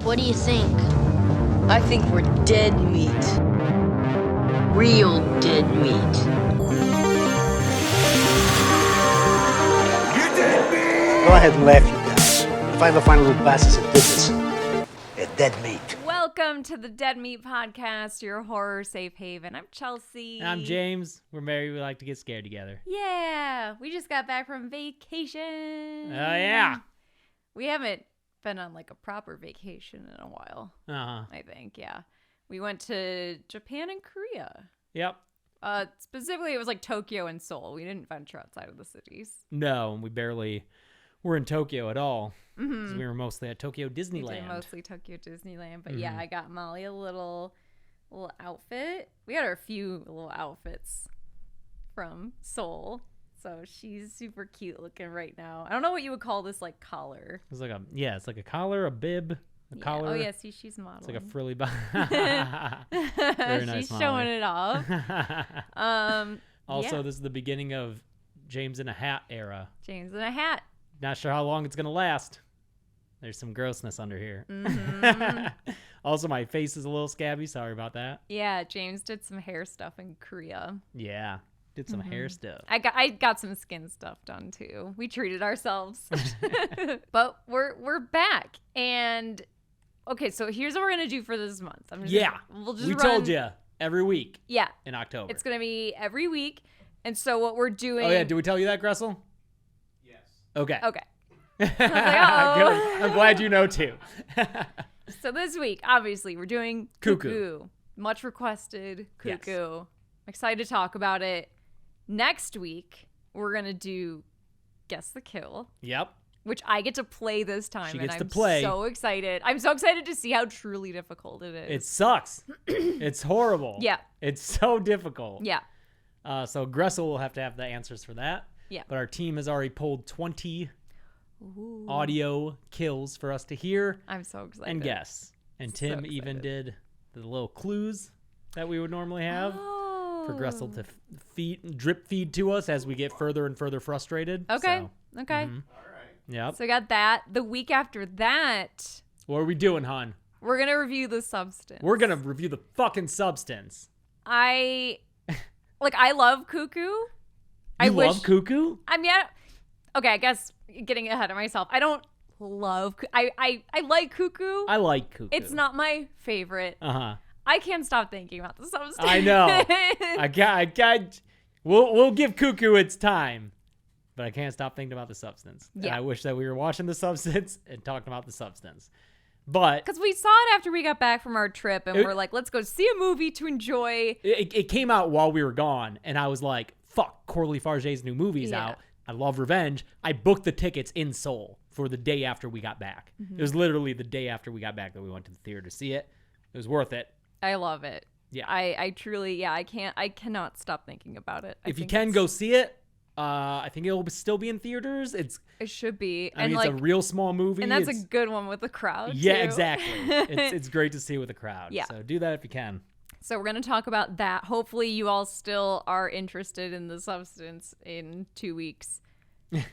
What do you think? I think we're dead meat. Real dead meat. You dead meat! Go ahead and laugh, you guys. If I ever find a little bastards that did this, they're dead meat. Welcome to the Dead Meat Podcast, your horror safe haven. I'm Chelsea. And I'm James. We're married. We like to get scared together. Yeah, we just got back from vacation. Oh, yeah. We haven't been on like a proper vacation in a while. Uh-huh. I think, yeah. We went to Japan and Korea. Yep. Specifically, it was like Tokyo and Seoul. We didn't venture outside of the cities. No, we barely were in Tokyo at all. Because we were mostly at Tokyo Disneyland. We did mostly Tokyo Disneyland. But yeah, I got Molly a little outfit. We got her a few little outfits from Seoul. So she's super cute looking right now. I don't know what you would call this, like, collar. It's like it's like a collar, a bib, a collar. Oh, yeah, see, she's modeling. It's like a frilly Very nice. She's Molly. showing it off. Also, yeah. this is the beginning of James in a hat era. James in a hat. Not sure how long it's going to last. There's some grossness under here. Also, my face is a little scabby. Sorry about that. Yeah, James did some hair stuff in Korea. Yeah. Did some hair stuff. I got some skin stuff done too. We treated ourselves. But we're back. And okay, so here's what we're gonna do for this month. We told you every week. Yeah. In October. It's gonna be every week. And so what we're doing. Oh yeah, did we tell you that, Gressel? Yes. Okay. Okay. I was like, uh-oh. Good. I'm glad you know too. So this week, obviously, we're doing Cuckoo. Much requested Cuckoo. Yes. I'm excited to talk about it. Next week, we're going to do Guess the Kill, Yep. which I get to play this time. She gets and to I'm play. so excited. I'm so excited to see how truly difficult it is. It sucks. It's horrible. Yeah. It's so difficult. Yeah. So Gressel will have to have the answers for that. Yeah. But our team has already pulled 20 audio kills for us to hear I'm so excited. and guess. And So Tim even did the little clues that we would normally have. For Gressel to drip feed to us as we get further and further frustrated. Okay. So, Okay. All right. yep. So we got that. The week after that, What are we doing, hon? we're going to review The Substance. We're going to review the fucking substance. I love Cuckoo. You I love Cuckoo? I mean, okay, I guess getting ahead of myself. I don't love. I like Cuckoo. I like Cuckoo. It's not my favorite. Uh-huh. I can't stop thinking about the substance. I know. We'll give Cuckoo its time, but I can't stop thinking about the substance. Yeah. And I wish that we were watching the substance and talking about the substance. But Because we saw it after we got back from our trip, and It- we're like, let's go see a movie to enjoy. it came out while we were gone, and I was like, fuck, Coralie Farge's new movie's Yeah. out. I love revenge. I booked the tickets in Seoul for the day after we got back. It was literally the day after we got back that we went to the theater to see it. It was worth it. I love it. Yeah. I truly, I cannot stop thinking about it. If you can go see it, I think it'll still be in theaters. It should be. I mean, it's a real small movie. And that's It's- a good one with the crowd. Yeah, too. exactly. It's great to see with a crowd. Yeah. So do that if you can. So we're going to talk about that. Hopefully you all still are interested in The Substance in 2 weeks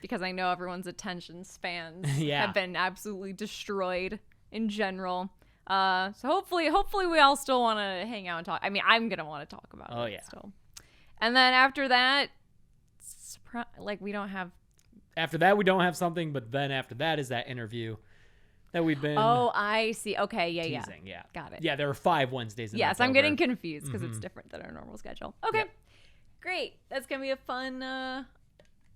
because I know everyone's attention spans Yeah. have been absolutely destroyed in general. So hopefully we all still want to hang out and talk. I mean, I'm going to want to talk about Oh, it yeah. still. And then after that, we don't have... After that, we don't have something, but then after that is that interview that we've been Oh, I see. Okay, yeah. teasing. Yeah. Got it. Yeah, there are 5 Wednesdays in Yes, I'm October. getting confused because it's different than our normal schedule. Okay, Yep. Great. That's going to be a fun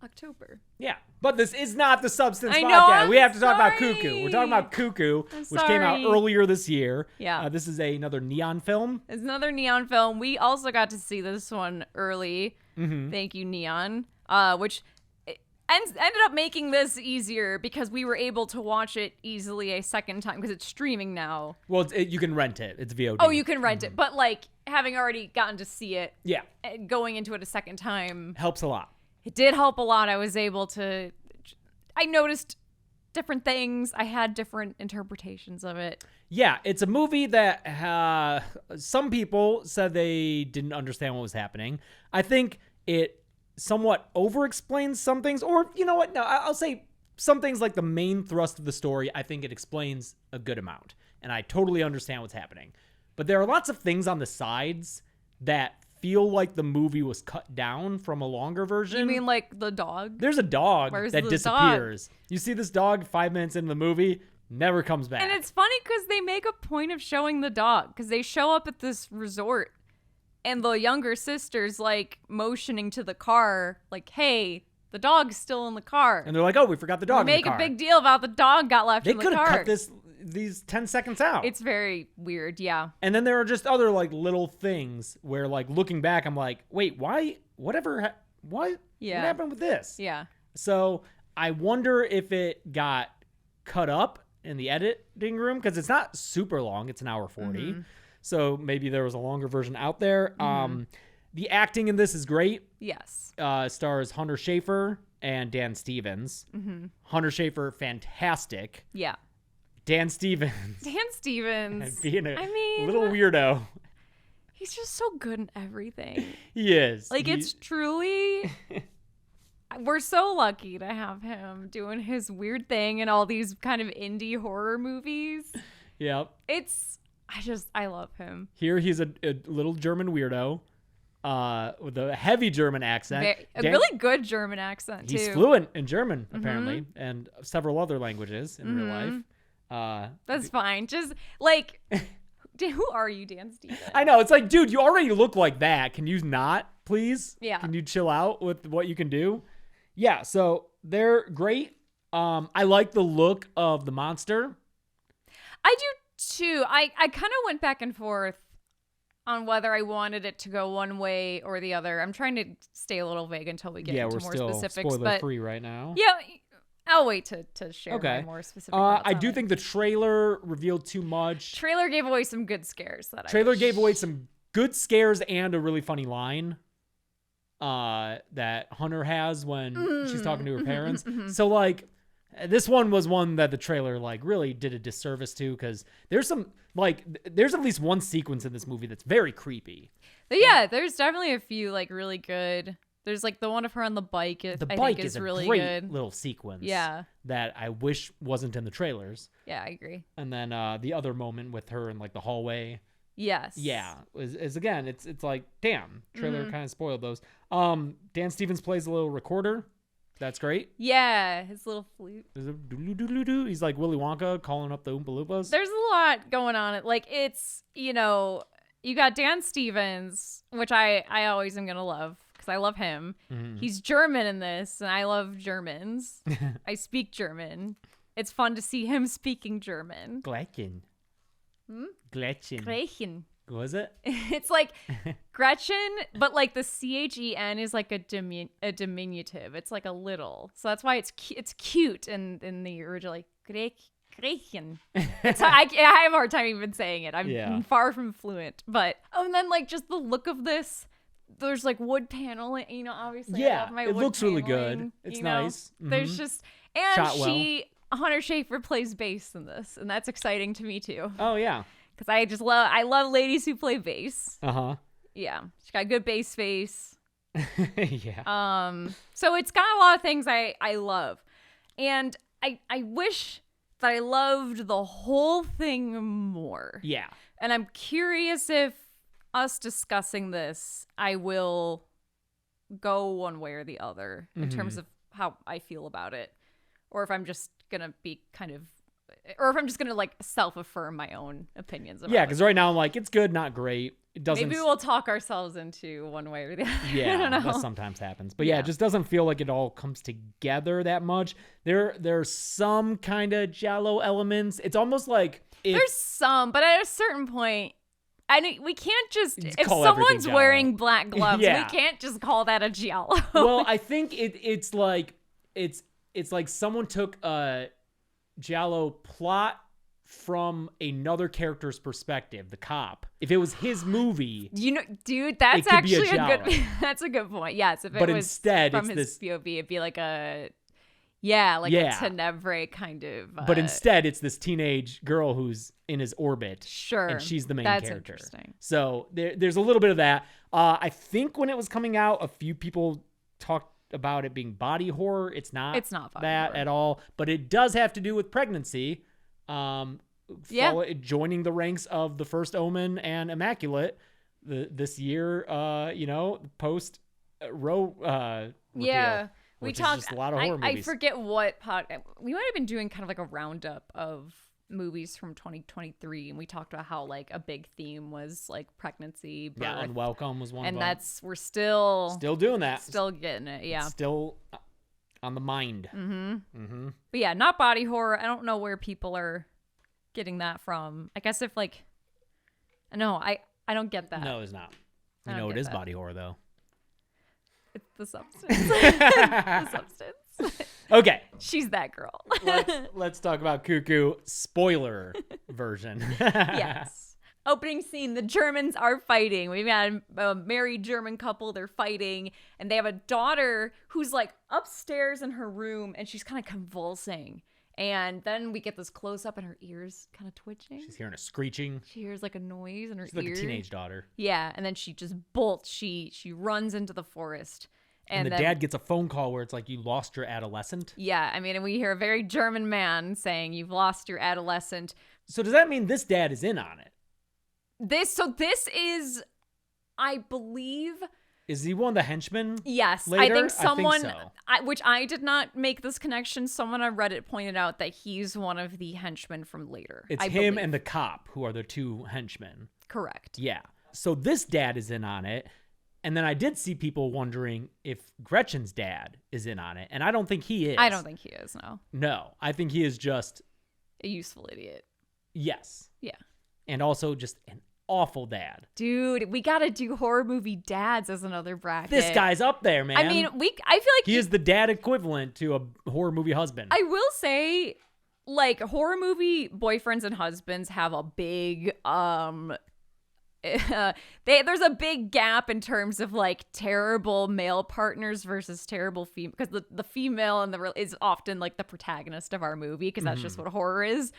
October. Yeah, but this is not the substance I podcast. know, I'm we have to talk about sorry. Cuckoo. We're talking about Cuckoo, I'm which came out sorry. earlier this year. Yeah. This is another neon film. It's another Neon film. We also got to see this one early. Thank you, Neon. Which ended up making this easier because we were able to watch it easily a second time because it's streaming now. Well, you can rent it. It's VOD. Oh, you can rent it. But like having already gotten to see it, Yeah, and going into it a second time, helps a lot. it did help a lot. I was able to... I noticed different things. I had different interpretations of it. Yeah, it's a movie that some people said they didn't understand what was happening. I think it somewhat over-explains some things, or you know what? No, I'll say some things like the main thrust of the story. I think it explains a good amount, and I totally understand what's happening. But there are lots of things on the sides that feel like the movie was cut down from a longer version. You mean like the dog? There's a dog Where's that the disappears. You see this dog 5 minutes into the movie, never comes back. And it's funny because they make a point of showing the dog because they show up at this resort and the younger sister's like motioning to the car like, hey, the dog's still in the car. And they're like, oh, we forgot the dog in the Make car. a big deal about the dog got left in the car. They could have cut these 10 seconds out. It's very weird, yeah. And then there are just other like little things where like looking back, I'm like, wait, why? What happened with this? Yeah. So I wonder if it got cut up in the editing room because it's not super long. It's an hour 40. Mm-hmm. So maybe there was a longer version out there. The acting in this is great. Yes. Stars Hunter Schafer and Dan Stevens. Mm-hmm. Hunter Schafer, fantastic. Yeah. Dan Stevens. Being a little weirdo. He's just so good in everything. He is. Like, it's truly... We're so lucky to have him doing his weird thing in all these kind of indie horror movies. Yep. I love him. Here he's a little German weirdo with a heavy German accent. A really good German accent, too. He's fluent in German, apparently, and several other languages in real life. That's fine. Just, like, who are you, Dan Stevens? I know. It's like, dude, you already look like that. Can you not, please? Yeah. Can you chill out with what you can do? Yeah, so they're great. I like the look of the monster. I do, too. I kind of went back and forth on whether I wanted it to go one way or the other. I'm trying to stay a little vague until we get into more still specifics. spoiler free right now. Yeah, I'll wait to share my more specific thoughts I on do it. think the trailer revealed too much. Trailer gave away some good scares. Gave away some good scares and a really funny line that Hunter has when she's talking to her parents. So like this one was one that the trailer like really did a disservice to because there's at least one sequence in this movie that's very creepy. But yeah, there's definitely a few like really good. There's like the one of her on the bike. The I bike think is a really great good. little sequence. Yeah. That I wish wasn't in the trailers. Yeah, I agree. And then the other moment with her in like the hallway. Yes. Yeah, is again, it's like, damn, trailer kind of spoiled those. Dan Stevens plays a little recorder. That's great. Yeah, his little flute. There's a doodle-doo-doo-doo. He's like Willy Wonka calling up the Oompa Loompas. There's a lot going on. Like it's, you got Dan Stevens, which I always am gonna love because I love him. He's German in this, and I love Germans. I speak German. It's fun to see him speaking German. Gretchen. Gretchen. What was it? It's like Gretchen, but like the CHEN is like a diminutive. It's like a little, so that's why it's cute in the original, like Gretchen. I have a hard time even saying it. I'm far from fluent, but and then like just the look of this. There's like wood paneling, obviously. I love my it wood looks really paneling, good. It's nice. There's just Shot well. Hunter Schafer plays bass in this, and that's exciting to me too. Oh yeah. Because I love ladies who play bass. Yeah, she got a good bass face. Yeah. So it's got a lot of things I love, and I wish that I loved the whole thing more. Yeah. And I'm curious if us discussing this, I will go one way or the other in terms of how I feel about it, or if I'm just gonna be or if I'm just gonna like self-affirm my own opinions about because right now I'm like, it's good, not great. It doesn't. Maybe we'll talk ourselves into one way or the other. Yeah, I don't know. that sometimes happens. But yeah, it just doesn't feel like it all comes together that much. There's some kind of giallo elements. It's almost like there's some, but at a certain point, we can't just if call someone's everything wearing black gloves, we Yeah. can't just call that a giallo. Well, I think it's like someone took a giallo plot from another character's perspective, the cop. If it was his movie, dude, that's it could be actually a good. That's a good point. Yes, if it but was instead from it's his this POV, it'd be like a a Tenebris kind of. But instead, it's this teenage girl who's in his orbit. Sure, and she's the main that's character. Interesting. So there's a little bit of that. I think when it was coming out, a few people talked about it being body horror. It's not body that horror at all, but it does have to do with pregnancy. joining the ranks of the First Omen and Immaculate this year, post Row repeal, we which talked is just a lot of horror movies. I forget what we might have been doing kind of like a roundup of movies from 2023, and we talked about how like a big theme was like pregnancy, birth. Yeah, Unwelcome was one and of them. we're still doing that, still getting it. Yeah, still on the mind. but yeah, not body horror. I don't know where people are getting that from. I guess if like no, I don't get that. No, it's not. I don't It get is that. body horror though. It's the substance. The substance. Okay, She's that girl. let's talk about Cuckoo spoiler version. Yes. Opening scene, the Germans are fighting. We've got a married German couple. They're fighting, and they have a daughter who's like upstairs in her room, and she's kind of convulsing. And then we get this close up, and her ears kind of twitching. She's hearing a screeching. She hears like a noise in her She's like ear. a teenage daughter. Yeah, and then she just bolts. She runs into the forest. And the then, dad gets a phone call where it's like, you lost your adolescent. Yeah, I mean, and we hear a very German man saying, "You've lost your adolescent." So does that mean this dad is in on it? This is, I believe. Is he one of the henchmen? Yes, later? I think someone, so. which I did not make this connection. Someone on Reddit pointed out that he's one of the henchmen from later. It's I him believe. and the cop who are the two henchmen. Correct. Yeah. So this dad is in on it. And then I did see people wondering if Gretchen's dad is in on it. And I don't think he is. I don't think he is, no. No. I think he is just, A useful idiot. yes. Yeah. And also just an awful dad. Dude, we got to do horror movie dads as another bracket. This guy's up there, man. I mean, I feel like he is the dad equivalent to a horror movie husband. I will say, like, horror movie boyfriends and husbands have a big, there's a big gap in terms of like terrible male partners versus terrible female, because the female is often like the protagonist of our movie, because that's just what horror is.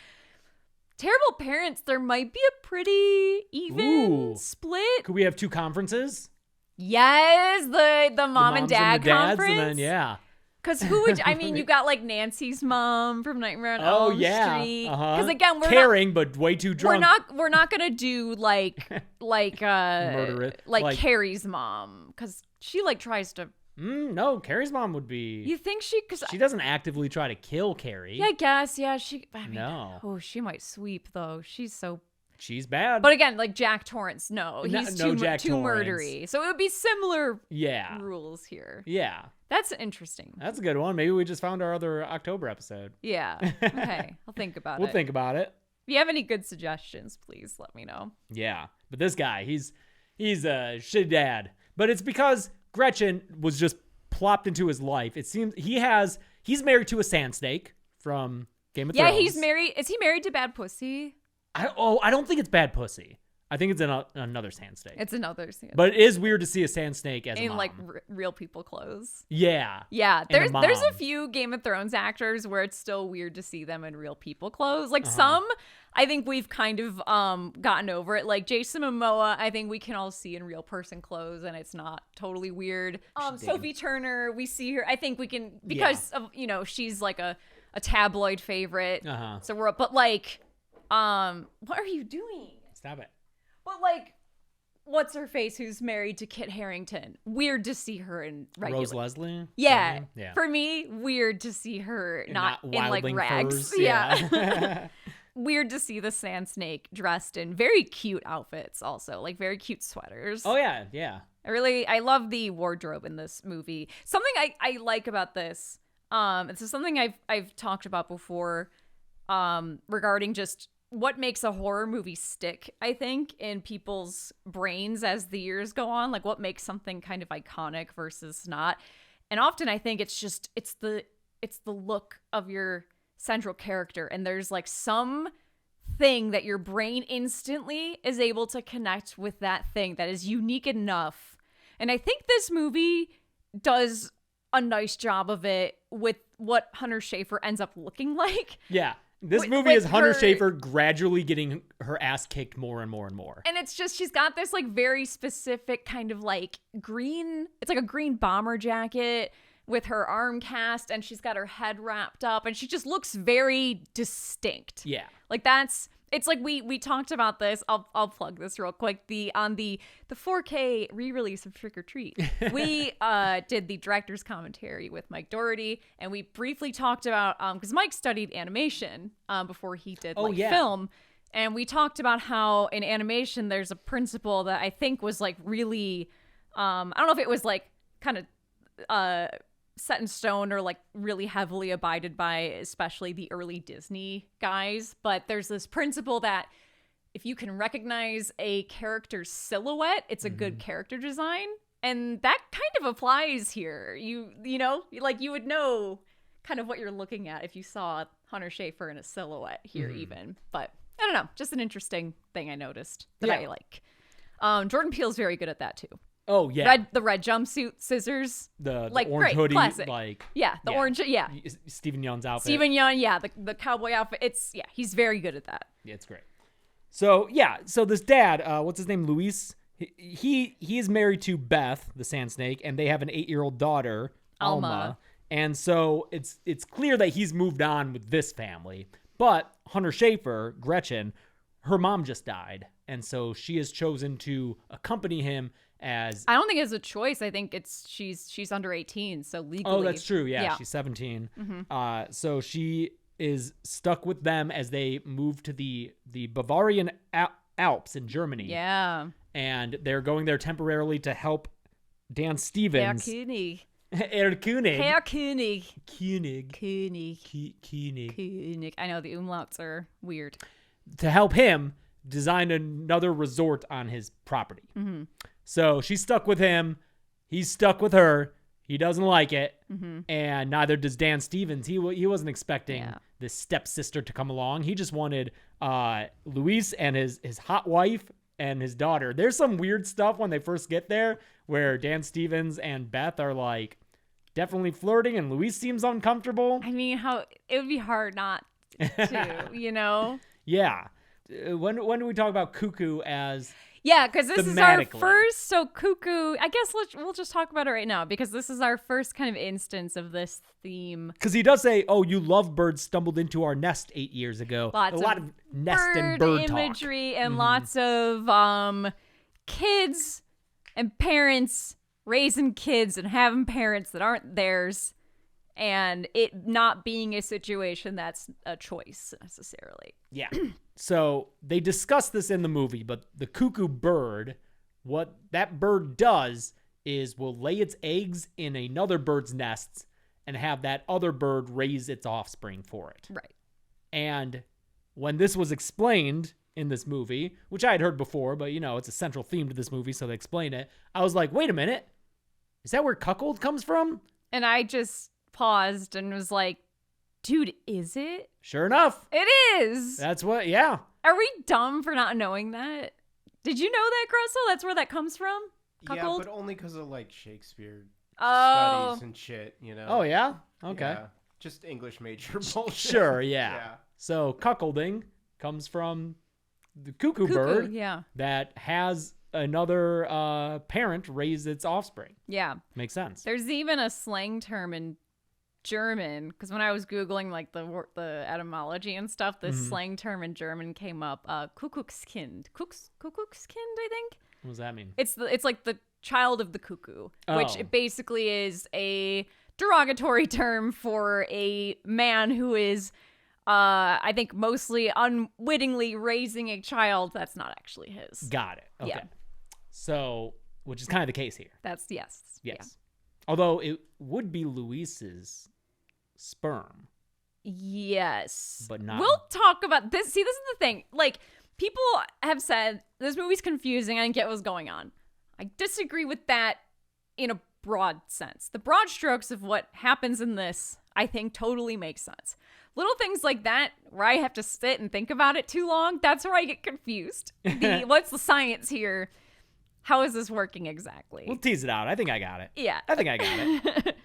Terrible parents, there might be a pretty even split. Could we have two conferences? Yes, the mom The and moms dad the dads, conference. And then, yeah. Because who would I mean? You got like Nancy's mom from Nightmare on Oh Elm yeah. Street. Uh-huh. Because again, caring but way too drunk. we're not gonna do like Murder it. like Carrie's mom, because she like tries to. No, Carrie's mom would be. You think she? Because She doesn't actively try to kill Carrie. yeah, I guess yeah. I mean, No. Oh, she might sweep though. She's so. She's bad. But again, like Jack Torrance, no, he's no too Jack too Torrance. murdery. So it would be similar yeah. rules here. Yeah. That's interesting. That's a good one. Maybe we just found our other October episode. Yeah. Okay, I'll think about it. We'll think about it. If you have any good suggestions, please let me know. Yeah. But this guy, he's a shitty dad. But it's because Gretchen was just plopped into his life. It seems he's married to a sand snake from Game of Thrones. Yeah, he's married. Is he married to Bad Pussy? I don't think it's Bad Pussy. I think it's another sand snake. It's another scene. But it is weird to see a sand snake as a in mom. like real people clothes. Yeah. Yeah, And a there's a mom. few Game of Thrones actors where it's still weird to see them in real people clothes. Like Uh-huh. some, I think we've kind of gotten over it. Like Jason Momoa, I think we can all see in real person clothes, and it's not totally weird. Sophie Turner, we see her. I think we can because of she's like a tabloid favorite. Uh-huh. So but like, what are you doing? Stop it. But like, what's her face? Who's married to Kit Harington? Weird to see her in regular. Rose Leslie? Yeah. Yeah. For me, weird to see her not in like wildling rags. furs, Yeah. Weird to see the sand snake dressed in very cute outfits, also like very cute sweaters. Oh yeah, yeah. I love the wardrobe in this movie. Something I like about this, this is something I've talked about before, regarding just what makes a horror movie stick, I think, in people's brains as the years go on. Like what makes something kind of iconic versus not. And often I think it's the look of your central character, and there's like some thing that your brain instantly is able to connect with, that thing that is unique enough. And I think this movie does a nice job of it with what Hunter Schafer ends up looking like. Yeah. This With- movie with is Hunter her- Schafer gradually getting her ass kicked more and more and more. And it's just, she's got this like very specific kind of like green, it's like a green bomber jacket with her arm cast, and she's got her head wrapped up, and she just looks very distinct. Yeah. Like that's It's like we talked about this. I'll plug this real quick. On the 4K re-release of Trick or Treat, we did the director's commentary with Mike Doherty, and we briefly talked about because Mike studied animation before he did film, and we talked about how in animation there's a principle that I think was like really I don't know if it was like kind of set in stone or like really heavily abided by, especially the early Disney guys. But there's this principle that if you can recognize a character's silhouette, it's a good character design. And that kind of applies here. You know, like you would know kind of what you're looking at if you saw Hunter Schafer in a silhouette here even. But I don't know, just an interesting thing I noticed that I like. Jordan Peele's very good at that too. Oh yeah, the red jumpsuit, scissors, the like orange great, hoodie, classic. like the orange, Stephen Yeun's outfit. Stephen Yeun, the cowboy outfit. He's very good at that. Yeah, it's great. So this dad, what's his name, Luis? He is married to Beth, the Sand Snake, and they have an 8-year-old daughter, Alma. And so it's clear that he's moved on with this family. But Hunter Schafer, Gretchen, her mom just died, and so she has chosen to accompany him. As I don't think it's a choice. I think it's she's under 18, so legally. Oh, that's true. Yeah. She's 17. So she is stuck with them as they move to the Bavarian Alps in Germany. Yeah. And they're going there temporarily to help Dan Stevens. Herr König. Herr König. I know the umlauts are weird. To help him design another resort on his property. So she's stuck with him. He's stuck with her. He doesn't like it. And neither does Dan Stevens. He wasn't expecting this stepsister to come along. He just wanted Luis and his hot wife and his daughter. There's some weird stuff when they first get there where Dan Stevens and Beth are like definitely flirting and Luis seems uncomfortable. I mean, it would be hard not to, you know? Yeah. When do we talk about Cuckoo as... Yeah, because this is our first, so Cuckoo, I guess we'll just talk about it right now, because this is our first kind of instance of this theme. Because he does say, oh, you lovebirds stumbled into our nest 8 years ago. A lot of nest and bird imagery talk. And lots of kids and parents raising kids and having parents that aren't theirs, and it not being a situation that's a choice necessarily. Yeah. So they discuss this in the movie, but the cuckoo bird, what that bird does is will lay its eggs in another bird's nests and have that other bird raise its offspring for it. Right. And when this was explained in this movie, which I had heard before, but it's a central theme to this movie, so they explain it. I was like, wait a minute. Is that where cuckold comes from? And I just paused and was like, dude, is it? Sure enough. It is. That's what, yeah. Are we dumb for not knowing that? Did you know that, Gressel? That's where that comes from? Cuckold? Yeah, but only because of, like, Shakespeare studies and shit, Oh, yeah? Okay. Yeah. Just English major bullshit. Sure, yeah. So, cuckolding comes from the cuckoo bird that has another parent raise its offspring. Yeah. Makes sense. There's even a slang term in German, because when I was Googling like the etymology and stuff, this slang term in German came up, Kuckuckskind. Kuckuckskind, I think. What does that mean? It's like the child of the cuckoo, which it basically is a derogatory term for a man who is, I think, mostly unwittingly raising a child that's not actually his. Got it. Okay. Yeah. So, which is kind of the case here. That's yes. Yeah. Although it would be Luis's sperm. Yes. But not. We'll talk about this. See, this is the thing. Like, people have said this movie's confusing. I didn't get what's going on. I disagree with that in a broad sense. The broad strokes of what happens in this, I think, totally make sense. Little things like that, where I have to sit and think about it too long, that's where I get confused. What's the science here? How is this working exactly? We'll tease it out. I think I got it. Yeah. I think I got it.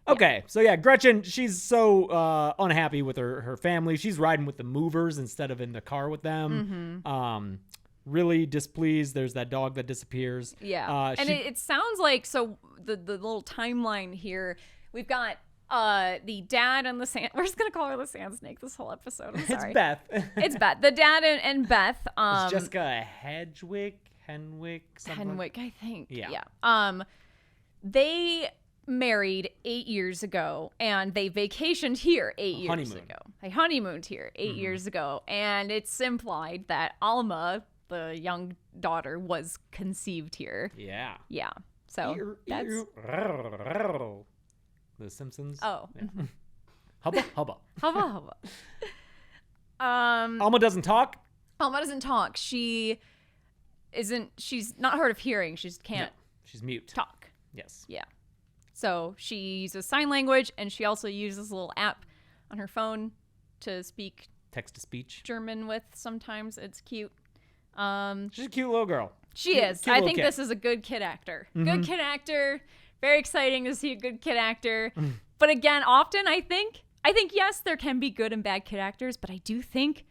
Okay. So, yeah, Gretchen, she's so unhappy with her family. She's riding with the movers instead of in the car with them. Really displeased. There's that dog that disappears. Yeah. And it sounds like, so the little timeline here, we've got the dad and the sand. We're just gonna call her the sand snake this whole episode. I'm sorry. It's Beth. It's Beth. The dad and Beth. It's Jessica Henwick, something. Henwick, I think. Yeah. They married 8 years ago, and they vacationed here 8 years honeymoon. ago. They honeymooned here 8 years ago, and it's implied that Alma, the young daughter, was conceived here. Yeah. Yeah. So that's. The Simpsons. Oh. Yeah. Hubba hubba. Hubba. Alma doesn't talk. Alma doesn't talk. She's not hard of hearing. She just can't She's mute. talk. Yes. Yeah. So she uses sign language, and she also uses a little app on her phone to speak Text to speech. German with sometimes. It's cute. She's a cute little girl. She Cute- is. cute I little think kid. this is a good kid actor. Good kid actor. Very exciting to see a good kid actor. But again, often I think yes, there can be good and bad kid actors, but I do think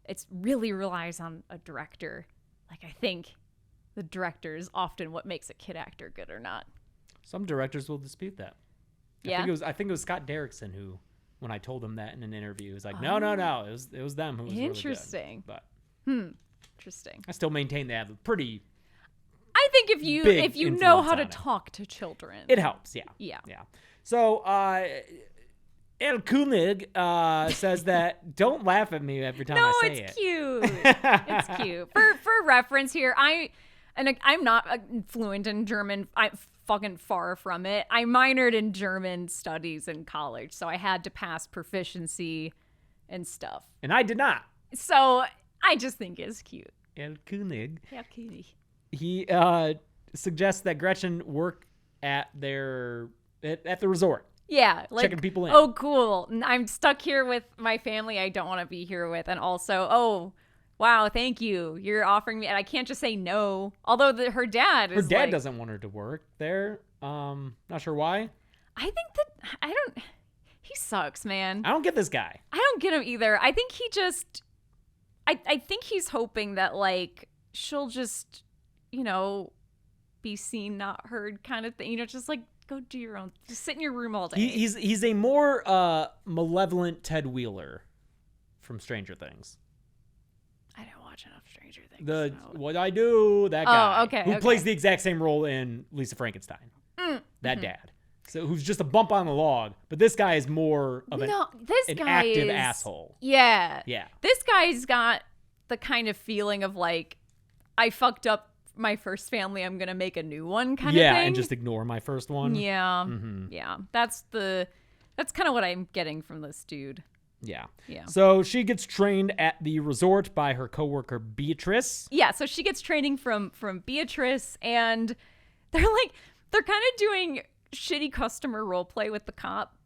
it really relies on a director. Like, I think the director is often what makes a kid actor good or not. Some directors will dispute that. Yeah. I think it was Scott Derrickson who, when I told him that in an interview, he was like, no, it was them who was Interesting. really good. But Interesting. I still maintain they have a pretty. I think if Big you know influence how to on it. talk to children, It helps, yeah. Yeah. So, El Kunig says that don't laugh at me every time no, I say it's it. cute. It's cute. For reference here, I'm not fluent in German. I'm fucking far from it. I minored in German studies in college, so I had to pass proficiency and stuff. And I did not. So I just think it's cute. El Kunig. Yeah, cutie. He suggests that Gretchen work at the resort. Yeah, like, Checking people in. Oh, cool. I'm stuck here with my family I don't want to be here with. And also, oh, wow, thank you. You're offering me, and I can't just say no. Although her dad is Doesn't want her to work there. Not sure why. I think he sucks, man. I don't get this guy. I don't get him either. I think he just, I think he's hoping that, like, she'll just, be seen, not heard kind of thing. Just like, go do your own, just sit in your room all day. He's a more malevolent Ted Wheeler from Stranger Things. I don't watch enough Stranger Things. What I do, that guy. okay, who okay. plays the exact same role in Lisa Frankenstein. That dad. So who's just a bump on the log, but this guy is more of an active asshole. Yeah. Yeah. This guy's got the kind of feeling of like, I fucked up my first family, I'm gonna make a new one kind of thing. Yeah, and just ignore my first one. Yeah. Yeah. That's kind of what I'm getting from this dude. Yeah. Yeah. So she gets trained at the resort by her coworker Beatrice. Yeah, so she gets training from Beatrice, and they're kind of doing shitty customer role play with the cop.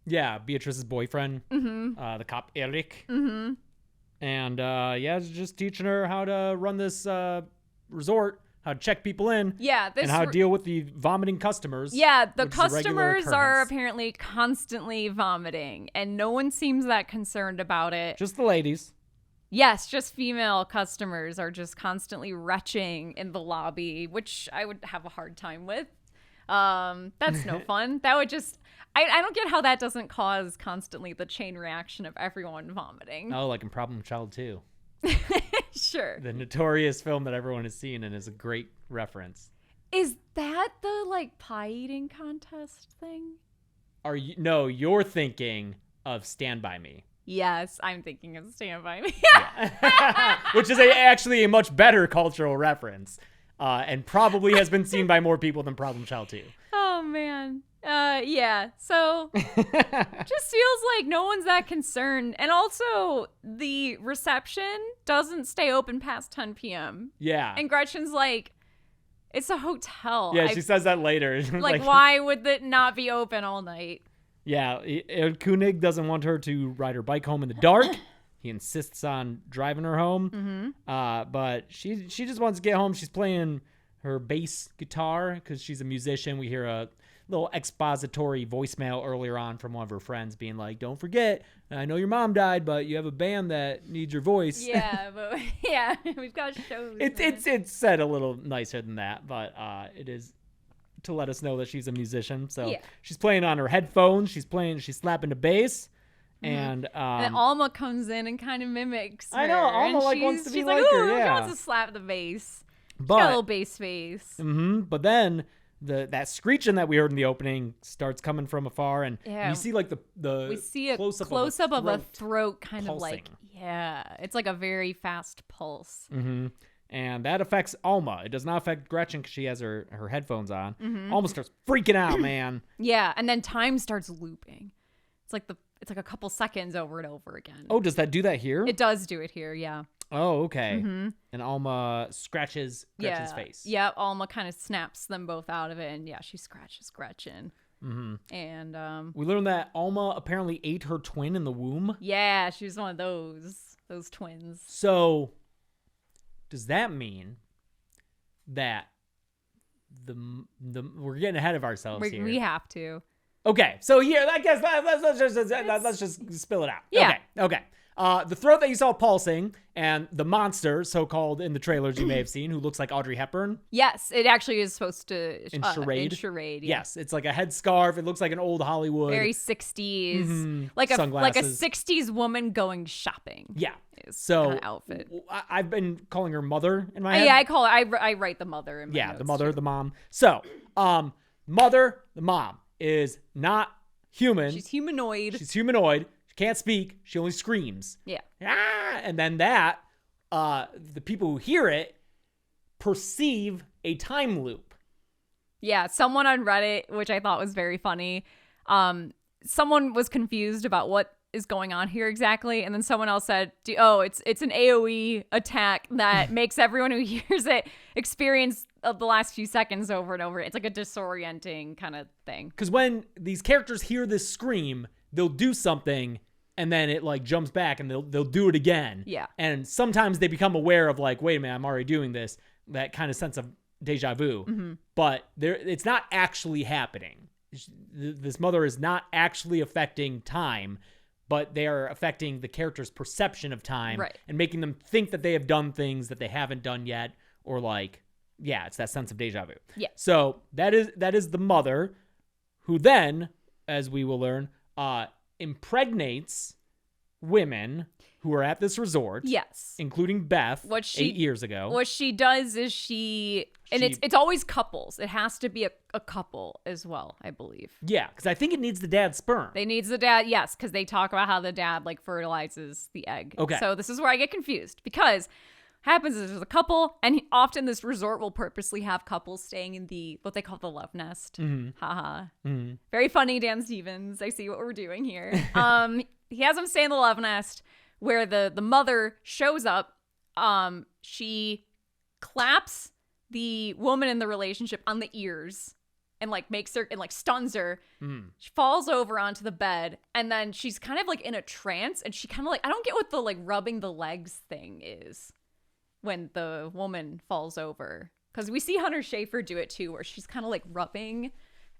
Yeah, Beatrice's boyfriend, the cop Eric. And just teaching her how to run this resort, how to check people in, Yeah, and how to deal with the vomiting customers. Yeah, the which is a regular customers are occurrence. apparently constantly vomiting, and no one seems that concerned about it. Just the ladies. Yes, just female customers are just constantly retching in the lobby, which I would have a hard time with. That's no fun. That would just, I don't get how that doesn't cause constantly the chain reaction of everyone vomiting. Oh, like in Problem Child 2. Sure. The notorious film that everyone has seen and is a great reference. Is that the like pie eating contest thing? No, you're thinking of Stand By Me. Yes, I'm thinking of Stand By Me. Which is actually a much better cultural reference. And probably has been seen by more people than Problem Child 2. Oh, man. Yeah. So, just feels like no one's that concerned. And also, the reception doesn't stay open past 10 p.m. Yeah. And Gretchen's like, it's a hotel. Yeah, she says that later. Like, why would it not be open all night? Yeah, Koenig doesn't want her to ride her bike home in the dark. He insists on driving her home. But she just wants to get home. She's playing her bass guitar because she's a musician. We hear a little expository voicemail earlier on from one of her friends being like, don't forget, I know your mom died, but you have a band that needs your voice. Yeah, but yeah, we've got shows. It's said a little nicer than that, but it is to let us know that she's a musician. So Yeah. she's playing on her headphones. She's slapping the bass. And Alma comes in and kind of mimics her. I know, Alma, and like, wants to be she's like like, her, ooh, yeah. she wants to slap the bass. She's got a but little bass face. but then that screeching that we heard in the opening starts coming from afar, and Yeah. you see like the We see a close-up of a throat kind of like, pulsing. yeah, it's like a very fast pulse. And that affects Alma. It does not affect Gretchen because she has her headphones on. Mm-hmm. Alma starts freaking out, man. Yeah, and then time starts looping. It's like a couple seconds over and over again. Oh, does that do that here? It does do it here, yeah. Oh, okay. And Alma scratches Gretchen's Yeah. face. Yeah, Alma kind of snaps them both out of it, and yeah, she scratches Gretchen. And We learned that Alma apparently ate her twin in the womb. yeah, she was one of those twins. So, does that mean that the we're getting ahead of ourselves here? We have to. Okay, so here, I guess let's just spill it out. Yeah. Okay. The throat that you saw pulsing, and the monster, so-called in the trailers you may have seen, who looks like Audrey Hepburn. Yes, it actually is supposed to In Charade? In Charade, yeah. Yes, it's like a headscarf. It looks like an old Hollywood. Very 60s, like a Sunglasses. 60s woman going shopping. Yeah. Is So kinda outfit. I've been calling her mother in my head. Yeah, I write the mother in my Yeah, notes, the mother, too. the mom. So, mother, the mom, is not human. She's humanoid. She's humanoid. She can't speak. She only screams. Yeah. Ah! And then the people who hear it perceive a time loop. Yeah, someone on Reddit, which I thought was very funny, someone was confused about what is going on here exactly, and then someone else said, it's an AoE attack that makes everyone who hears it experience the last few seconds over and over. It's like a disorienting kind of thing. Because when these characters hear this scream, they'll do something, and then it like jumps back, and they'll do it again. Yeah. And sometimes they become aware of like, wait a minute, I'm already doing this. That kind of sense of deja vu. But it's not actually happening. This mother is not actually affecting time, but they are affecting the character's perception of time, Right. and making them think that they have done things that they haven't done yet, or like, yeah, it's that sense of deja vu. Yeah. So that is the mother, who then, as we will learn, impregnates women who are at this resort. Yes. Including Beth, What she- 8 years ago. What she does is it's always couples. It has to be a couple as well, I believe. Yeah, because I think it needs the dad's sperm. They needs the dad, yes, because they talk about how the dad like fertilizes the egg. Okay. So this is where I get confused, because happens is there's a couple, and often this resort will purposely have couples staying in the what they call the love nest. Haha. Very funny, Dan Stevens. I see what we're doing here. He has them stay in the love nest, where the mother shows up. She claps the woman in the relationship on the ears and like makes her and like stuns her. She falls over onto the bed, and then she's kind of like in a trance, and she kind of like, I don't get what the like rubbing the legs thing is when the woman falls over, because we see Hunter Schafer do it too, where she's kind of like rubbing.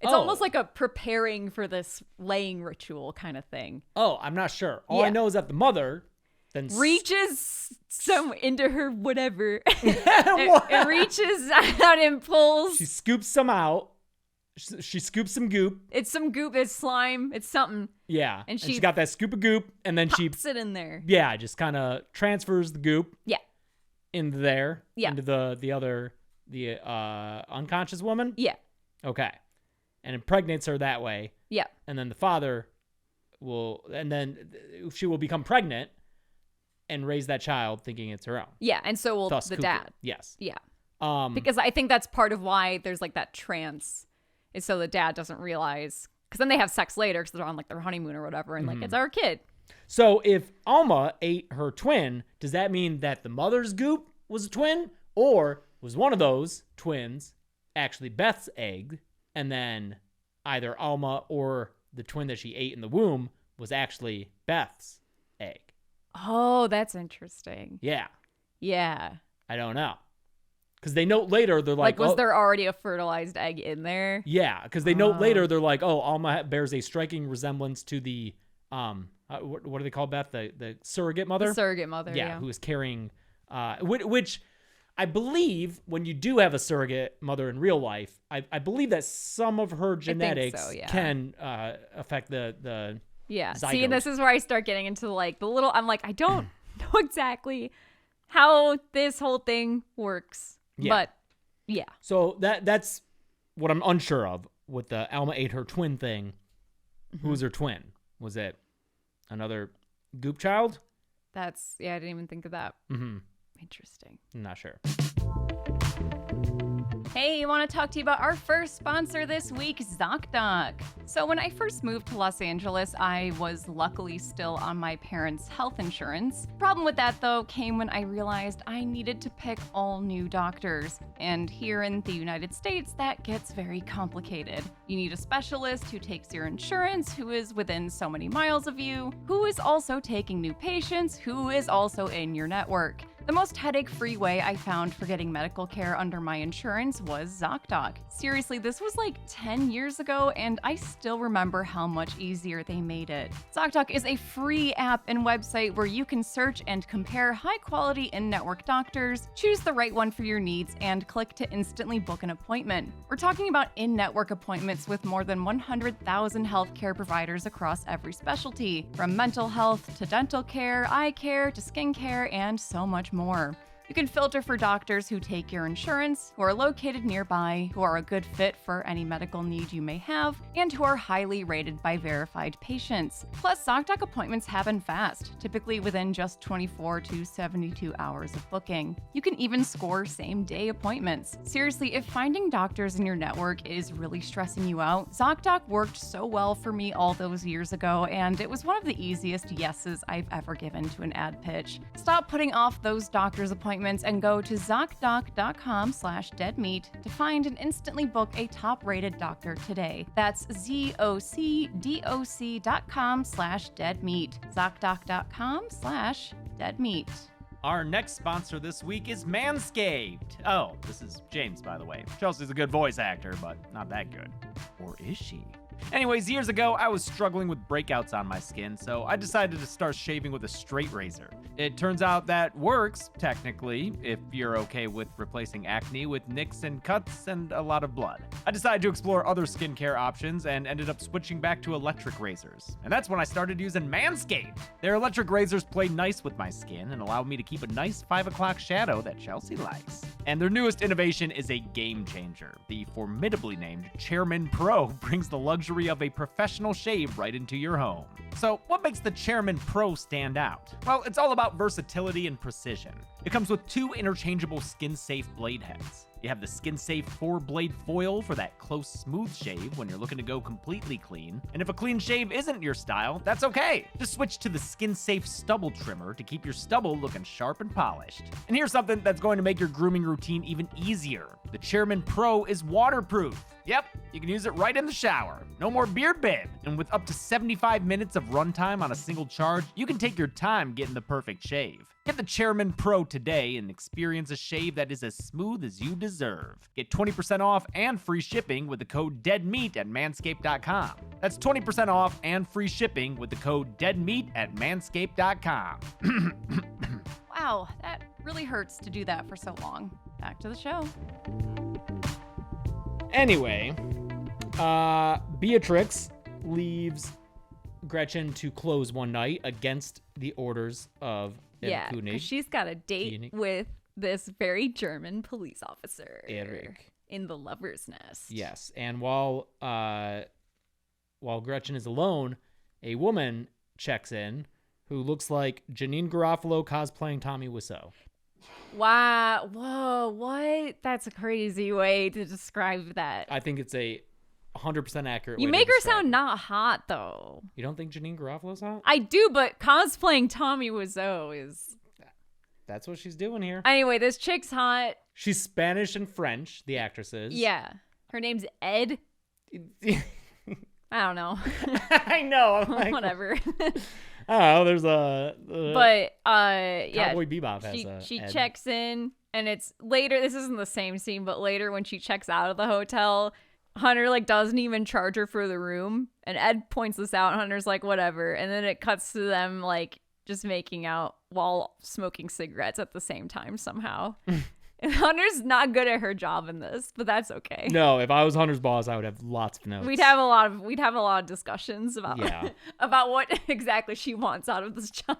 It's almost like a preparing for this laying ritual kind of thing. Oh, I'm not sure. All I Yeah. know is that the mother then Reaches some into her whatever and reaches out and pulls. she scoops some out. She scoops some goop. It's some goop, it's slime, it's something. Yeah. And she's she got that scoop of goop, and then she Pops it in there. just kind of transfers the goop Yeah. into there. Yeah. Into the unconscious woman. Yeah. Okay. And impregnates her that way. Yeah. And then the father she will become pregnant and raise that child thinking it's her own. Yeah. And so will Thus the Cuckoo. dad. Yes. Yeah. Um, Because I think that's part of why there's like that trance, is so the dad doesn't realize. Because then they have sex later because they're on like their honeymoon or whatever, and like it's our kid. So if Alma ate her twin, does that mean that the mother's goop was a twin? Or was one of those twins actually Beth's egg, and then either Alma or the twin that she ate in the womb was actually Beth's egg? Oh, that's interesting. Yeah. Yeah. I don't know. Because they note later, they're Like, like, was there already a fertilized egg in there? Yeah, because they note later, they're like, oh, Alma bears a striking resemblance to the, what do they call Beth? The surrogate mother? The surrogate mother. Yeah, Yeah. who is carrying, which I believe when you do have a surrogate mother in real life, I believe that some of her genetics can affect the Yeah. zygote. See, this is where I start getting into like the little. I'm like, I don't know exactly how this whole thing works, but yeah. So that's what I'm unsure of with the Alma ate her twin thing. Who was her twin? Was it another goop child? I didn't even think of that. Mm-hmm. Interesting. I'm not sure. Hey, I want to talk to you about our first sponsor this week, ZocDoc. So when I first moved to Los Angeles, I was luckily still on my parents' health insurance. Problem with that, though, came when I realized I needed to pick all new doctors. And here in the United States, that gets very complicated. You need a specialist who takes your insurance, who is within so many miles of you, who is also taking new patients, who is also in your network. The most headache-free way I found for getting medical care under my insurance was ZocDoc. Seriously, this was like 10 years ago, and I still remember how much easier they made it. ZocDoc is a free app and website where you can search and compare high-quality in-network doctors, choose the right one for your needs, and click to instantly book an appointment. We're talking about in-network appointments with more than 100,000 healthcare providers across every specialty, from mental health to dental care, eye care to skincare, and so much more. You can filter for doctors who take your insurance, who are located nearby, who are a good fit for any medical need you may have, and who are highly rated by verified patients. Plus, ZocDoc appointments happen fast, typically within just 24 to 72 hours of booking. You can even score same-day appointments. Seriously, if finding doctors in your network is really stressing you out, ZocDoc worked so well for me all those years ago, and it was one of the easiest yeses I've ever given to an ad pitch. Stop putting off those doctor's appointments and go to ZocDoc.com/deadmeat to find and instantly book a top-rated doctor today. That's ZocDoc.com/deadmeat. ZocDoc.com/deadmeat. Our next sponsor this week is Manscaped. Oh, this is James, by the way. Chelsea's a good voice actor, but not that good. Or is she? Anyways, years ago, I was struggling with breakouts on my skin, so I decided to start shaving with a straight razor. It turns out that works, technically, if you're okay with replacing acne with nicks and cuts and a lot of blood. I decided to explore other skincare options and ended up switching back to electric razors. And that's when I started using Manscaped. Their electric razors play nice with my skin and allow me to keep a nice 5 o'clock shadow that Chelsea likes. And their newest innovation is a game changer. The formidably named Chairman Pro brings the luxury of a professional shave right into your home. So what makes the Chairman Pro stand out? Well, it's all about versatility and precision. It comes with 2 interchangeable skin-safe blade heads. You have the skin-safe 4-blade foil for that close, smooth shave when you're looking to go completely clean. And if a clean shave isn't your style, that's okay. Just switch to the skin-safe stubble trimmer to keep your stubble looking sharp and polished. And here's something that's going to make your grooming routine even easier. The Chairman Pro is waterproof. Yep, you can use it right in the shower. No more beard bib. And with up to 75 minutes of runtime on a single charge, you can take your time getting the perfect shave. Get the Chairman Pro today and experience a shave that is as smooth as you deserve. Get 20% off and free shipping with the code DEADMEAT at manscaped.com. That's 20% off and free shipping with the code DEADMEAT at manscaped.com. Wow, that really hurts to do that for so long. Back to the show. Anyway, Beatrix leaves Gretchen to close one night against the orders of Yeah, 'cause she's got a date with this very German police officer, Eric, in the lover's nest. Yes, and while Gretchen is alone, a woman checks in who looks like Janine Garofalo cosplaying Tommy Wiseau. Wow. Whoa, what? That's a crazy way to describe that. I think it's a 100% accurate You way make to her describe sound it. not hot, though. You don't think Janine Garofalo's hot? I do, but cosplaying Tommy Wiseau is... That's what she's doing here. Anyway, this chick's hot. She's Spanish and French, the actress is. Yeah. Her name's Ed. I don't know. I know. I'm like, Whatever. Oh, there's a But yeah, Cowboy Bebop has she Ed. checks in, and it's later. This isn't the same scene, but later when she checks out of the hotel, Hunter like doesn't even charge her for the room, and Ed points this out. And Hunter's like, whatever, and then it cuts to them like just making out while smoking cigarettes at the same time somehow. Hunter's not good at her job in this, but that's okay. No, if I was Hunter's boss, I would have lots of notes. We'd have a lot of discussions about Yeah. about what exactly she wants out of this job.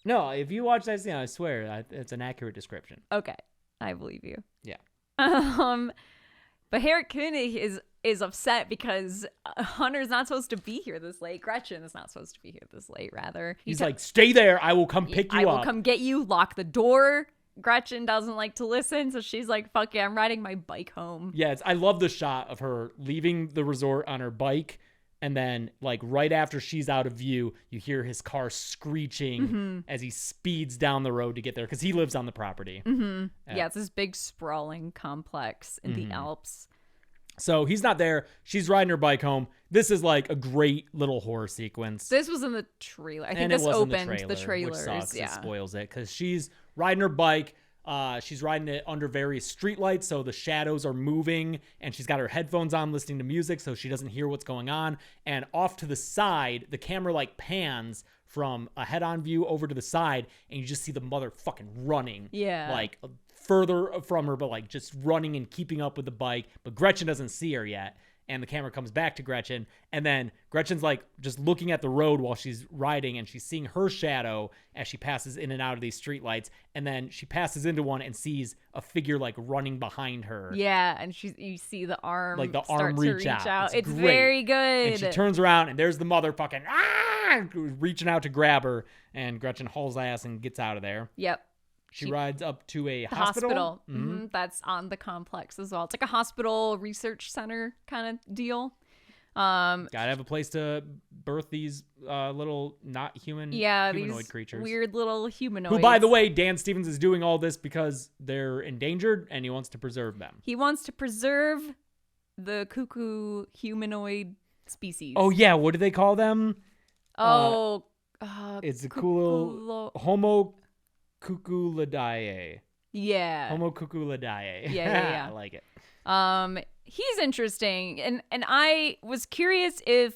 No, if you watch that scene, I swear it's an accurate description. Okay, I believe you. Yeah. But Herrick Koenig is upset because Hunter's not supposed to be here this late. Gretchen is not supposed to be here this late, rather. He's like, stay there. I will come pick you up. I will come get you. Lock the door. Gretchen doesn't like to listen, so she's like, fuck yeah, I'm riding my bike home. Yeah, I love the shot of her leaving the resort on her bike. And then, like, right after she's out of view, you hear his car screeching as he speeds down the road to get there because he lives on the property. Yeah, it's this big sprawling complex in the Alps. So he's not there. She's riding her bike home. This is like a great little horror sequence. This was in the trailer. I think And this it was opened in the trailers. which sucks. Yeah. It spoils it because she's riding her bike. She's riding it under various streetlights, so the shadows are moving, and she's got her headphones on listening to music so she doesn't hear what's going on. And off to the side, the camera like pans from a head-on view over to the side, and you just see the mother fucking running. Yeah. Like further from her, but like just running and keeping up with the bike. But Gretchen doesn't see her yet. And the camera comes back to Gretchen. And then Gretchen's like just looking at the road while she's riding, and she's seeing her shadow as she passes in and out of these streetlights. And then she passes into one and sees a figure like running behind her. Yeah, and you see the arm, Like the start arm to reach out. It's great. very good. And she turns around and there's the mother fucking reaching out to grab her. And Gretchen hauls ass and gets out of there. Yep. She rides up to a The hospital. hospital. That's on the complex as well. It's like a hospital research center kind of deal. Gotta have a place to birth these little not human humanoid these creatures. weird little humanoids. Who, by the way, Dan Stevens is doing all this because they're endangered and he wants to preserve them. He wants to preserve the cuckoo humanoid species. Oh, yeah. What do they call them? It's a cool little Homo cuculidae. Yeah. Homo cuculidae. Yeah. I like it. He's interesting, and I was curious if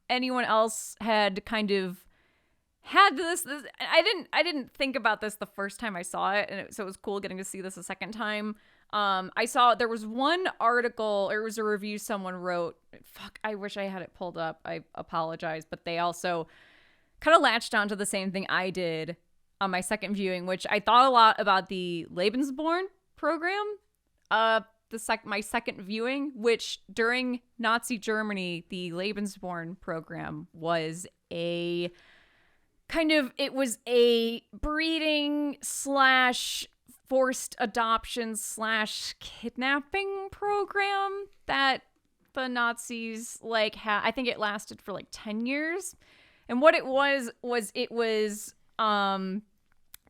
anyone else had kind of had this. I didn't think about this the first time I saw it, and so it was cool getting to see this a second time. I saw there was one article, or it was a review someone wrote. Fuck, I wish I had it pulled up. I apologize, but they also kind of latched onto the same thing I did on my second viewing, which I thought a lot about the Lebensborn program. My second viewing, which during Nazi Germany, the Lebensborn program was a breeding / forced adoption / kidnapping program that the Nazis I think it lasted for 10 years. And what it was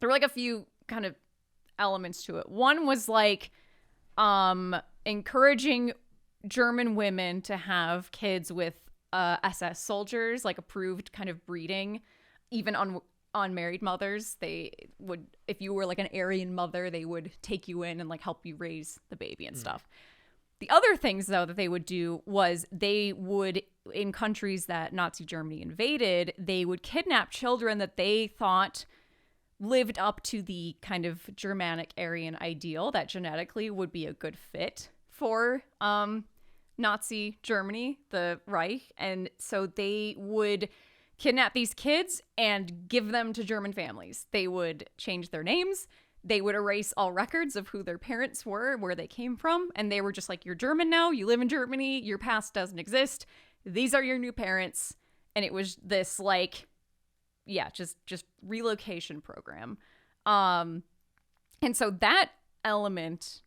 there were a few kind of elements to it. One was encouraging German women to have kids with SS soldiers, approved kind of breeding, even unmarried mothers. They would, if you were an Aryan mother, they would take you in and help you raise the baby and stuff. The other things, though, that they would do was they would, in countries that Nazi Germany invaded, they would kidnap children that they thought lived up to the kind of Germanic Aryan ideal that genetically would be a good fit for Nazi Germany, the Reich. And so they would kidnap these kids and give them to German families. They would change their names. They would erase all records of who their parents were, where they came from. And they were just you're German now. You live in Germany. Your past doesn't exist. These are your new parents. And it was this just relocation program. And so that element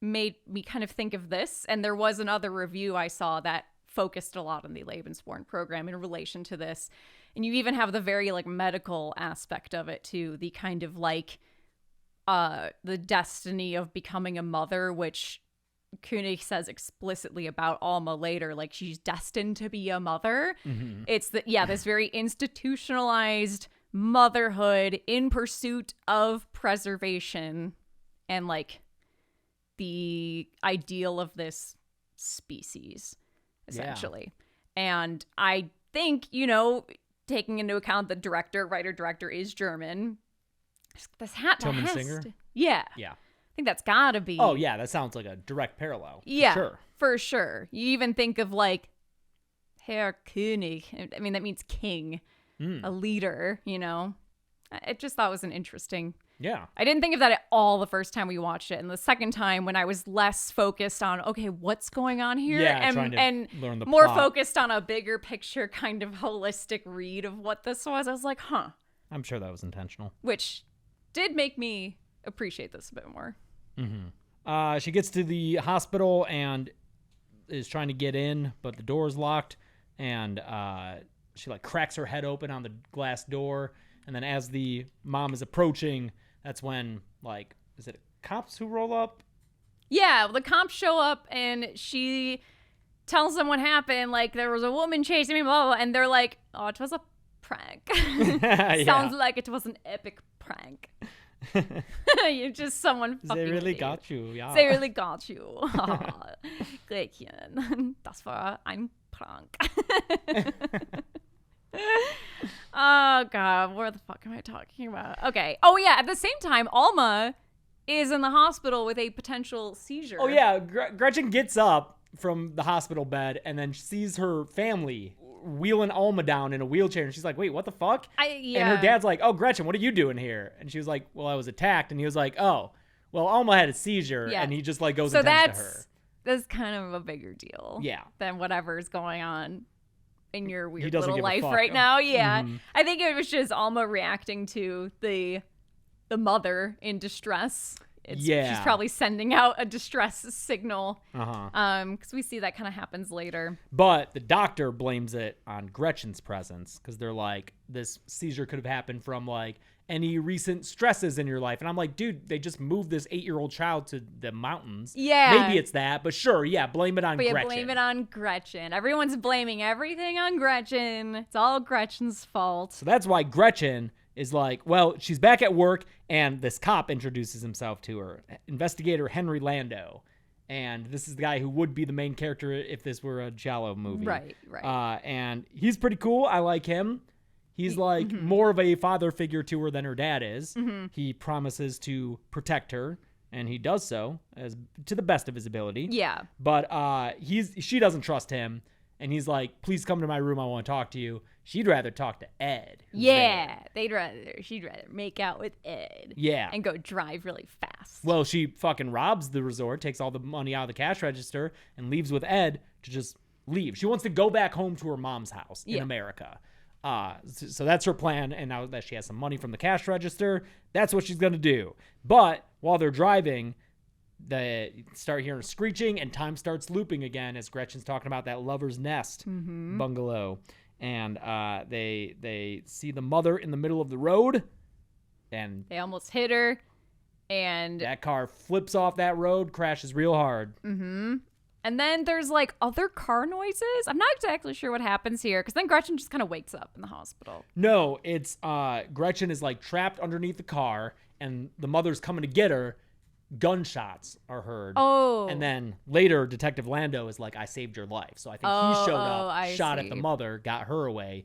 made me kind of think of this. And there was another review I saw that focused a lot on the Lebensborn program in relation to this. And you even have the very medical aspect of it too. The kind of the destiny of becoming a mother, which Koenig says explicitly about Alma later, she's destined to be a mother. Mm-hmm. It's this very institutionalized motherhood in pursuit of preservation and the ideal of this species, essentially. Yeah. And I think, taking into account the writer-director is German, This hat. Tillman Singer? Yeah. Yeah. I think that's gotta be. Oh, yeah, that sounds like a direct parallel. Yeah. Sure. For sure. You even think of like Herr König. I mean, that means king, a leader, you know? I just thought it was an interesting. Yeah. I didn't think of that at all the first time we watched it. And the second time when I was less focused on, okay, what's going on here? Yeah, and trying to learn the more plot. focused on a bigger picture kind of holistic read of what this was. I was like, huh. I'm sure that was intentional. Which did make me appreciate this a bit more. She gets to the hospital and is trying to get in, but the door is locked. And she like cracks her head open on the glass door. And then as the mom is approaching, that's when, like, is it cops who roll up? Yeah, the cops show up and she tells them what happened. Like, there was a woman chasing me, blah, blah, blah, and they're like, oh, it was a prank. Sounds like it was an epic prank. You're just someone fucking They really idiot. got you, yeah. They really got you. Gretchen, das war ein Prank. Oh, God. What the fuck am I talking about? Okay. Oh, yeah. At the same time, Alma is in the hospital with a potential seizure. Oh, yeah. Gretchen gets up from the hospital bed and then sees her family wheeling Alma down in a wheelchair. And she's like, wait, what the fuck? And her dad's like, oh, Gretchen, what are you doing here? And she was like, well, I was attacked. And he was like, oh, well, Alma had a seizure. Yeah. And he just like goes so and tends to her. That's kind of a bigger deal. Yeah. Than whatever's going on in your weird doesn't little give a life fuck. right now. Yeah. Mhm. I think it was just Alma reacting to the mother in distress. She's probably sending out a distress signal. Because we see that kind of happens later. But the doctor blames it on Gretchen's presence because they're like, this seizure could have happened from like any recent stresses in your life. And I'm like, dude, they just moved this 8-year-old child to the mountains. Yeah. Maybe it's that, but sure, yeah, blame it on But Gretchen. blame it on Gretchen. Everyone's blaming everything on Gretchen. It's all Gretchen's fault. So that's why Gretchen is like, well, she's back at work, and this cop introduces himself to her, Investigator Henry Lando. And this is the guy who would be the main character if this were a Giallo movie. Right. And he's pretty cool. I like him. He's like more of a father figure to her than her dad is. He promises to protect her, and he does so as to the best of his ability. Yeah. But she doesn't trust him, and he's like, please come to my room. I want to talk to you. She'd rather talk to Ed. Yeah. She'd rather make out with Ed. Yeah. And go drive really fast. Well, she fucking robs the resort, takes all the money out of the cash register, and leaves with Ed to just leave. She wants to go back home to her mom's house in America. So that's her plan, and now that she has some money from the cash register, that's what she's going to do. But while they're driving, they start hearing screeching, and time starts looping again as Gretchen's talking about that lover's nest bungalow. And they see the mother in the middle of the road, and they almost hit her, and that car flips off that road, crashes real hard. And then there's like other car noises. I'm not exactly sure what happens here, because then Gretchen just kind of wakes up in the hospital. No, it's Gretchen is like trapped underneath the car, and the mother's coming to get her. Gunshots are heard. Oh. And then later, Detective Lando is like, I saved your life. So I think he showed up, shot at the mother, got her away.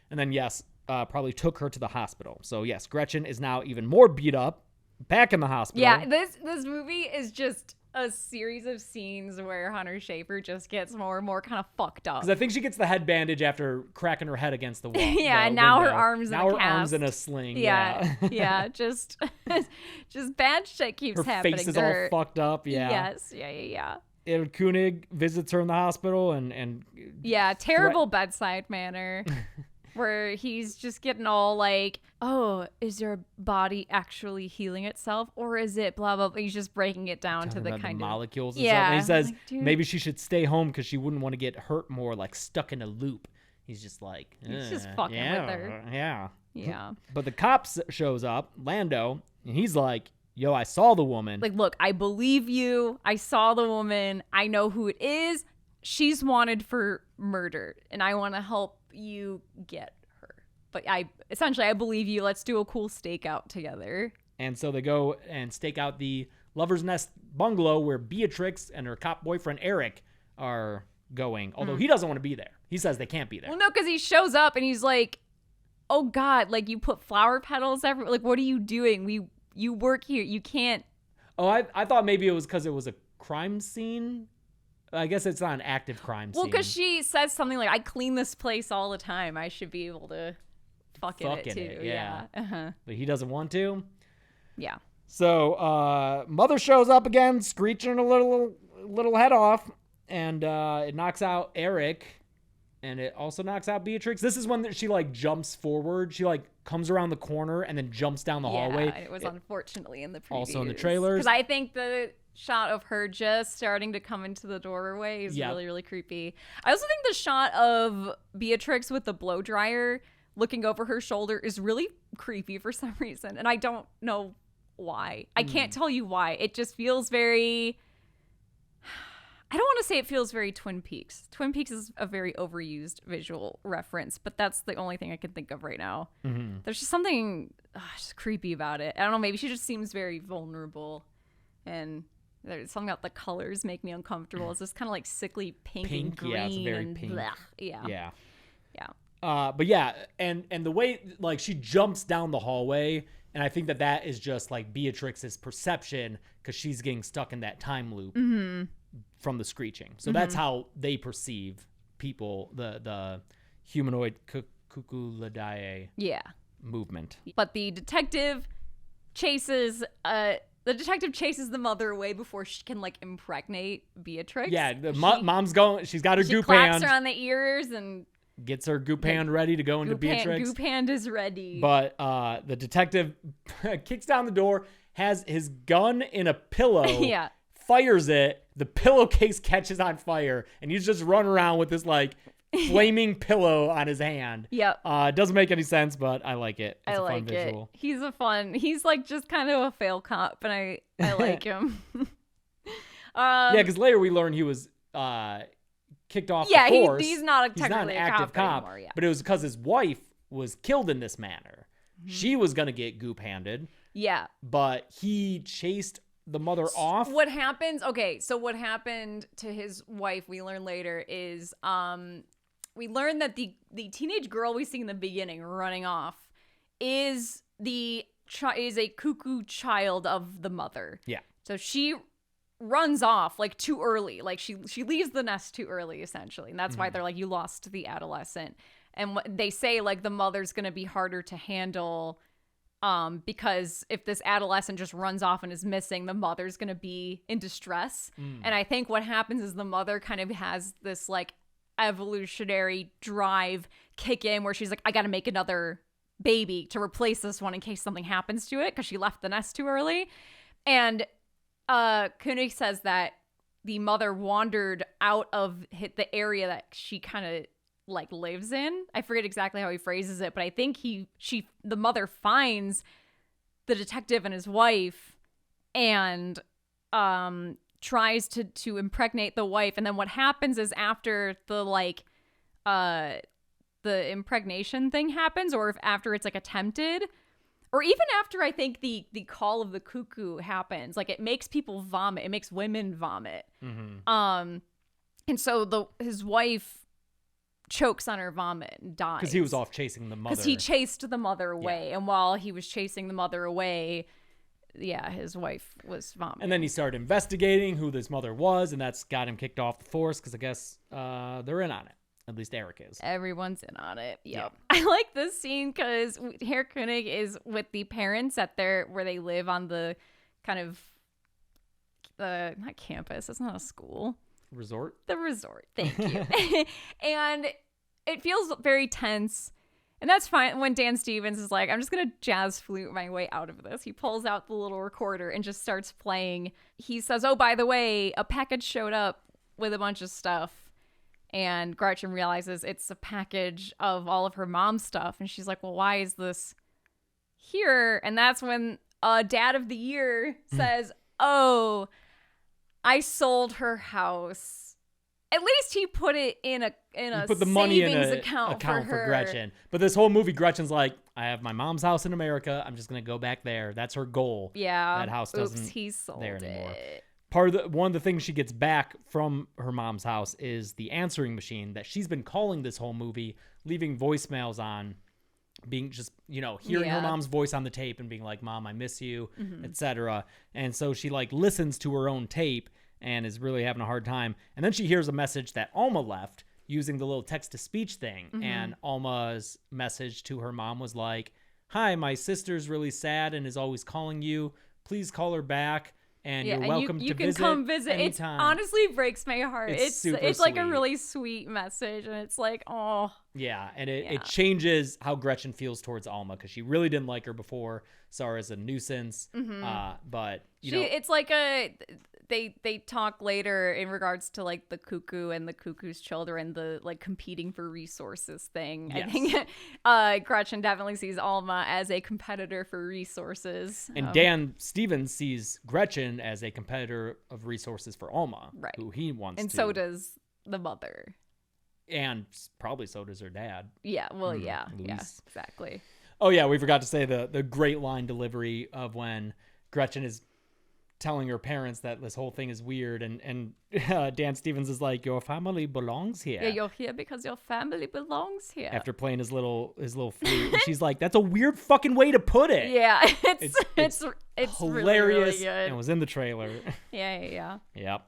And then, yes, probably took her to the hospital. So, yes, Gretchen is now even more beat up, back in the hospital. Yeah, this movie is just a series of scenes where Hunter Schafer just gets more and more kind of fucked up. Because I think she gets the head bandage after cracking her head against the wall. Yeah, and now her arm's in a cast. Arm's in a sling. Yeah, just bad shit keeps happening Her face is to her. all fucked up. Yeah. Yes, yeah. And Koenig visits her in the hospital and yeah, terrible bedside manner. Where he's just getting all like, oh, is your body actually healing itself? Or is it blah, blah, blah? He's just breaking it down to the kind of molecules and yeah. stuff. And he says like, maybe she should stay home because she wouldn't want to get hurt more, like stuck in a loop. He's just like, he's just fucking with her. Yeah. Yeah. But the cop shows up, Lando, and he's like, yo, I saw the woman. Like, look, I believe you. I saw the woman. I know who it is. She's wanted for murder, and I want to help you get her. But I believe you. Let's do a cool stakeout together. And so they go and stake out the Lover's Nest bungalow where Beatrix and her cop boyfriend Eric are going. Although he doesn't want to be there. He says they can't be there. Well, no, because he shows up and he's like, oh God, like you put flower petals everywhere. Like, what are you doing? You work here. You can't. Oh, I thought maybe it was because it was a crime scene. I guess it's not an active crime scene. Well, because she says something like, I clean this place all the time. I should be able to fuck in it too. Yeah. Uh-huh. But he doesn't want to. Yeah. So mother shows up again, screeching a little head off, and it knocks out Eric, and it also knocks out Beatrix. This is when she like jumps forward. She like comes around the corner and then jumps down the hallway. Yeah, it was unfortunately in the previews. Also in the trailers. Because I think the shot of her just starting to come into the doorway is really, really creepy. I also think the shot of Beatrix with the blow dryer looking over her shoulder is really creepy for some reason, and I don't know why. I can't tell you why. It just feels very... I don't want to say it feels very Twin Peaks. Twin Peaks is a very overused visual reference, but that's the only thing I can think of right now. Mm-hmm. There's just something just creepy about it. I don't know, maybe she just seems very vulnerable, and there's something about the colors make me uncomfortable. It's just kind of like sickly pink and green. Yeah, it's very and pink. Blech. Yeah. But yeah, and the way like she jumps down the hallway, and I think that is just like Beatrix's perception because she's getting stuck in that time loop from the screeching. So that's how they perceive people, the humanoid Cuckoo movement. But the detective chases the mother away before she can like impregnate Beatrix. Yeah, mom's going. She's got her she goop claps hand. her on the ears and Gets her goop hand ready to go into Beatrix. Goop hand is ready. But the detective kicks down the door, has his gun in a pillow, fires it. The pillowcase catches on fire, and he's just running around with this like flaming pillow on his hand. Yep. It doesn't make any sense, but I like it. It's I a like fun visual. it. He's like just kind of a fail cop, and I like him. Yeah, because later we learn he was kicked off the force. He's not an active cop anymore, but it was because his wife was killed in this manner. She was gonna get goop handed. Yeah. But he chased the mother off. What happens? Okay, so what happened to his wife? We learn later is we learn that the teenage girl we see in the beginning running off is a cuckoo child of the mother. Yeah. So she runs off like too early. Like she leaves the nest too early, essentially. And that's why they're like, you lost the adolescent. And they say like the mother's going to be harder to handle because if this adolescent just runs off and is missing, the mother's going to be in distress. And I think what happens is the mother kind of has this like evolutionary drive kick in where she's like, I got to make another baby to replace this one in case something happens to it because she left the nest too early. And Koenig says that the mother wandered out of the area that she kind of like lives in. I forget exactly how he phrases it, but I think the mother finds the detective and his wife and tries to impregnate the wife. And then what happens is after the impregnation thing happens, or if after it's like attempted, or even after I think the call of the cuckoo happens, like it makes people vomit. It makes women vomit. And so his wife chokes on her vomit and dies. Because he was off chasing the mother. Because he chased the mother away. And while he was chasing the mother away, his wife was vomiting. And then he started investigating who this mother was, and that's got him kicked off the force because I guess they're in on it. At least Eric is. Everyone's in on it. Yep. Yeah. I like this scene because Herr Koenig is with the parents at where they live on the kind of not campus. It's not a school. Resort? The resort. Thank you. And it feels very tense. And that's fine when Dan Stevens is like, I'm just going to jazz flute my way out of this. He pulls out the little recorder and just starts playing. He says, oh, by the way, a package showed up with a bunch of stuff. And Gretchen realizes it's a package of all of her mom's stuff. And she's like, well, why is this here? And that's when Dad of the Year says, oh, I sold her house. At least he put it in a put the money in savings an account for her. Gretchen. But this whole movie, Gretchen's like, I have my mom's house in America. I'm just going to go back there. That's her goal. Yeah. That house he sold there anymore. it. One of the things she gets back from her mom's house is the answering machine that she's been calling this whole movie, leaving voicemails on being just, hearing her mom's voice on the tape and being like, Mom, I miss you, etc. And so she like listens to her own tape and is really having a hard time. And then she hears a message that Alma left using the little text-to-speech thing. And Alma's message to her mom was like, hi, my sister's really sad and is always calling you. Please call her back. And you're welcome you to can visit come visit. anytime. It honestly breaks my heart. It's like sweet. a really sweet message, and it's like, oh. Yeah, and it changes how Gretchen feels towards Alma because she really didn't like her before, saw her as a nuisance. But it's like they talk later in regards to like the Cuckoo and the Cuckoo's children, the like competing for resources thing. Yes. I think Gretchen definitely sees Alma as a competitor for resources. And Dan Stevens sees Gretchen as a competitor of resources for Alma, right? Who he wants and to. so does the mother. And probably so does her dad. Yeah, well, yeah, Luis. exactly. Oh, yeah, we forgot to say the great line delivery of when Gretchen is telling her parents that this whole thing is weird, and Dan Stevens is like, your family belongs here. Yeah, you're here because your family belongs here. After playing his little flute. And she's like, that's a weird fucking way to put it. Yeah, it's hilarious really, really good. and was in the trailer. Yeah. Yep.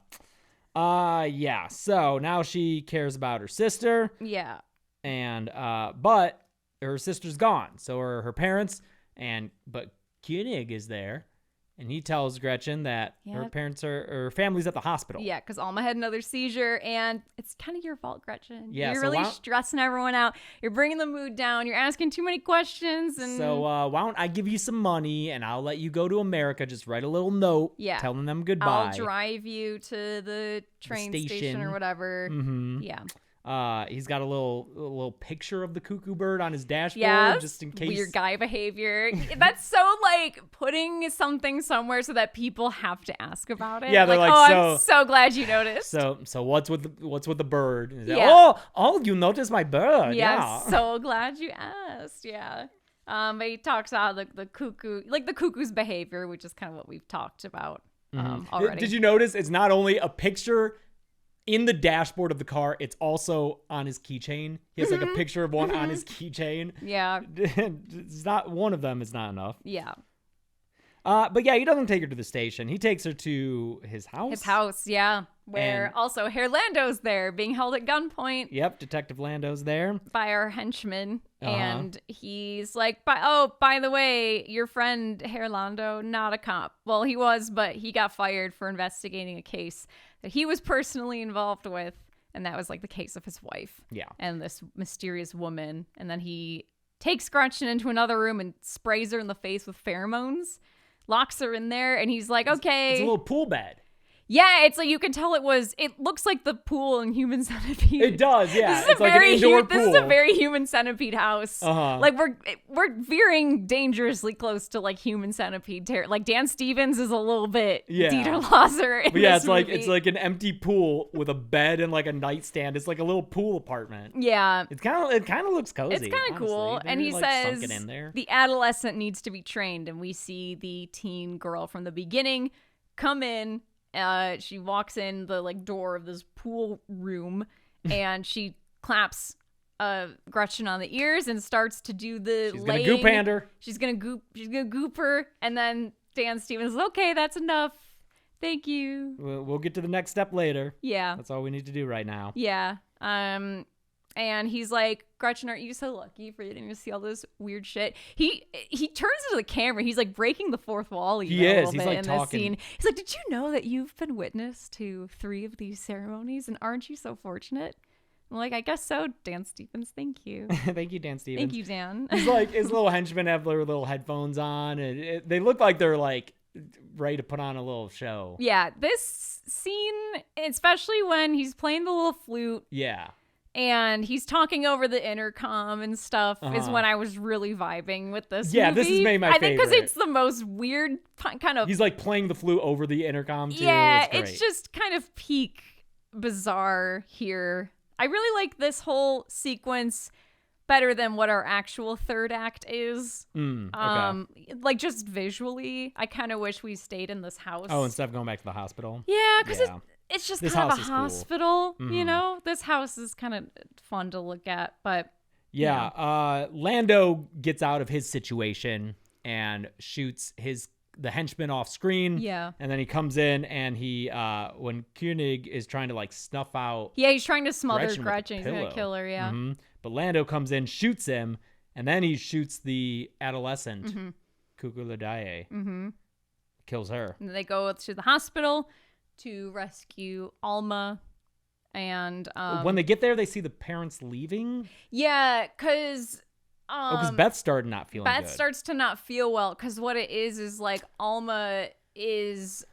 Yeah. So now she cares about her sister. Yeah. And but her sister's gone. So are her parents, but Koenig is there, and he tells Gretchen that her parents her family's at the hospital. Yeah, because Alma had another seizure, and it's kind of your fault, Gretchen. Yeah, you're so really stressing everyone out. You're bringing the mood down. You're asking too many questions. And so why don't I give you some money and I'll let you go to America? Just write a little note, telling them goodbye. I'll drive you to the train station or whatever. Yeah. He's got a little picture of the cuckoo bird on his dashboard, just in case. Weird guy behavior. That's so like putting something somewhere so that people have to ask about it. Yeah, they're like, I'm so glad you noticed. So what's with the bird? And he's Yeah. like, oh, you noticed my bird? Yeah, I'm so glad you asked. Yeah. But he talks about the cuckoo, like the cuckoo's behavior, which is kind of what we've talked about already. Did you notice it's not only a picture in the dashboard of the car, it's also on his keychain. He has like a picture of one on his keychain. Yeah. It's not one of them is not enough. Yeah. But yeah, he doesn't take her to the station. He takes her to his house. His house, yeah. Where also Herr Lando's there being held at gunpoint. Yep, Detective Lando's there. By our henchman. And he's like, by the way, your friend Herr Lando, not a cop. Well, he was, but he got fired for investigating a case that he was personally involved with. And that was like the case of his wife. Yeah. And this mysterious woman. And then he takes Gretchen into another room and sprays her in the face with pheromones. Locks her in there, and he's like, okay. It's a little pool bed. Yeah, it's like you can tell it looks like the pool in Human Centipede. It does, yeah. This is a very Human Centipede house. Like we're veering dangerously close to like Human Centipede territory. Like Dan Stevens is a little bit Dieter Lauser in this movie. It's like an empty pool with a bed and like a nightstand. It's like a little pool apartment. Yeah. It kind of looks cozy. It's kind of cool. And he says in there. The adolescent needs to be trained, and we see the teen girl from the beginning come in. She walks in the like door of this pool room and she claps Gretchen on the ears and starts to do the She's laying. Gonna goop hand her. She's gonna goop her, and then Dan Stevens is okay, that's enough. Thank you. We'll get to the next step later. Yeah. That's all we need to do right now. Yeah. And he's like, Gretchen, aren't you so lucky for getting to see all this weird shit? He turns to the camera. He's like breaking the fourth wall. He is. He's like in talking. This scene. He's like, did you know that you've been witness to 3 of these ceremonies, and aren't you so fortunate? I'm like, I guess so, Dan Stevens. Thank you. Thank you, Dan Stevens. Thank you, Dan. He's like, his little henchmen have their little headphones on, and they look like they're like ready to put on a little show. Yeah, this scene, especially when he's playing the little flute. Yeah. And he's talking over the intercom and stuff is when I was really vibing with this Yeah, movie. this is maybe my favorite. I think because it's the most weird kind of... He's like playing the flute over the intercom too. Yeah, it's just kind of peak bizarre here. I really like this whole sequence better than what our actual third act is. Okay. Like just visually, I kind of wish we stayed in this house. Oh, instead of going back to the hospital? Yeah, because it's just this kind of house a is cool. hospital, you know? This house is kind of fun to look at, but Yeah. Lando gets out of his situation and shoots the henchman off screen. Yeah. And then he comes in and when Koenig is trying to like snuff out. Yeah, he's trying to smother Gretchen with a Gretchen. He's gonna pillow. kill her. Yeah. Mhm. But Lando comes in, shoots him, and then he shoots the adolescent, Cuckoo. Kills her. And they go to the hospital to rescue Alma. And When they get there, they see the parents leaving. yeah, because Because Beth started not feeling Beth good. starts to not feel well because what it is like Alma is,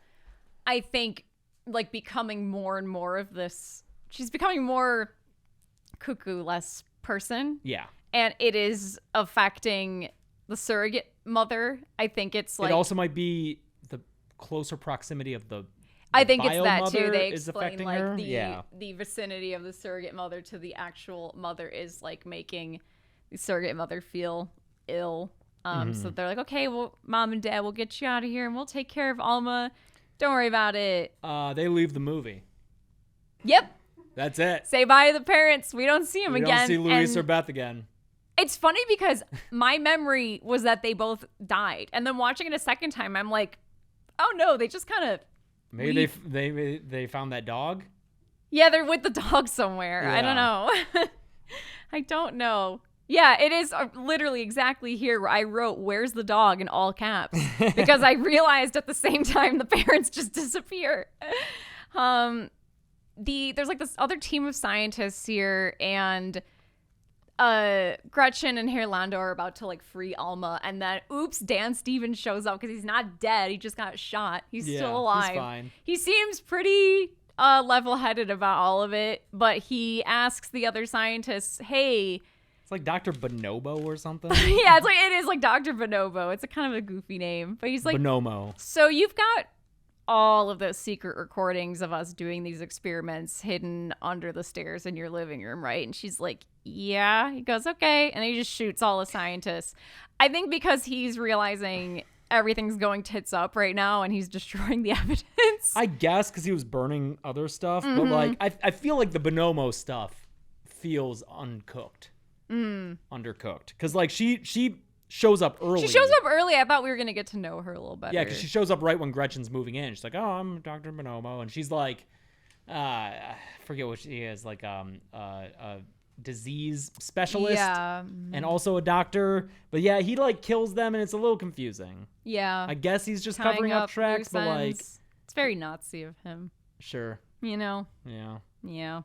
I think, like becoming more and more of this. She's becoming more Cuckoo, less person. Yeah. And it is affecting the surrogate mother. I think it's like It also might be the closer proximity of the I think it's that too. bio-mother They is explain affecting like her. the vicinity of the surrogate mother to the actual mother is like making the surrogate mother feel ill. So they're like, okay, well, mom and dad, we'll get you out of here and we'll take care of Alma. Don't worry about it. They leave the movie. Yep. That's it. Say bye to the parents. We don't see them We again. don't see Luis And or Beth again. it's funny because my memory was that they both died. And then watching it a second time, I'm like, oh no, they just kind of Maybe they found that dog. yeah, they're with the dog somewhere. I don't know. I don't know. Yeah, it is literally exactly here where I wrote, where's the dog in all caps? Because I realized at the same time the parents just disappear. There's like this other team of scientists here, and Gretchen and Lando are about to like free Alma, and then oops, Dan Stevens shows up because he's not dead. He just got shot. He's still alive. He's fine. He seems pretty level-headed about all of it, but he asks the other scientists, hey, It's like Dr. Bonobo or something. yeah, it is like Dr. Bonobo. It's a kind of a goofy name, but he's like, Bonomo. so you've got all of those secret recordings of us doing these experiments hidden under the stairs in your living room, right? And she's like, yeah. He goes, okay. And he just shoots all the scientists. I think because he's realizing everything's going tits up right now and he's destroying the evidence. I guess because he was burning other stuff, but like I feel like the Bonomo stuff feels uncooked, undercooked. Because like she shows up early. She shows up early. I thought we were going to get to know her a little better. Yeah, because she shows up right when Gretchen's moving in. She's like, oh, I'm Dr. Bonomo. And she's like, I forget what she is, like a disease specialist and also a doctor. But yeah, he like kills them and it's a little confusing. Yeah. I guess he's just Tying covering up tracks, loose but like, ends. It's very Nazi of him, sure. you know? Yeah, Yeah.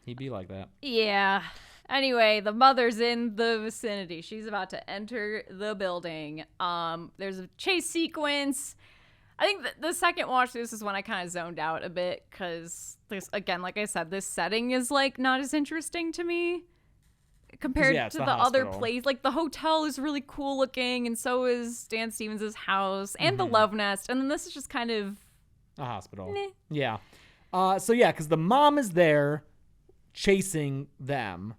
he'd be like that. Yeah. Anyway, the mother's in the vicinity. She's about to enter the building. There's a chase sequence. I think the second watch, this is when I kind of zoned out a bit because this, again, like I said, this setting is like not as interesting to me compared to the other hospital. place. Like the hotel is really cool looking, and so is Dan Stevens' house and the Love Nest. And then this is just kind of A hospital. meh. Yeah. So yeah, because the mom is there chasing them.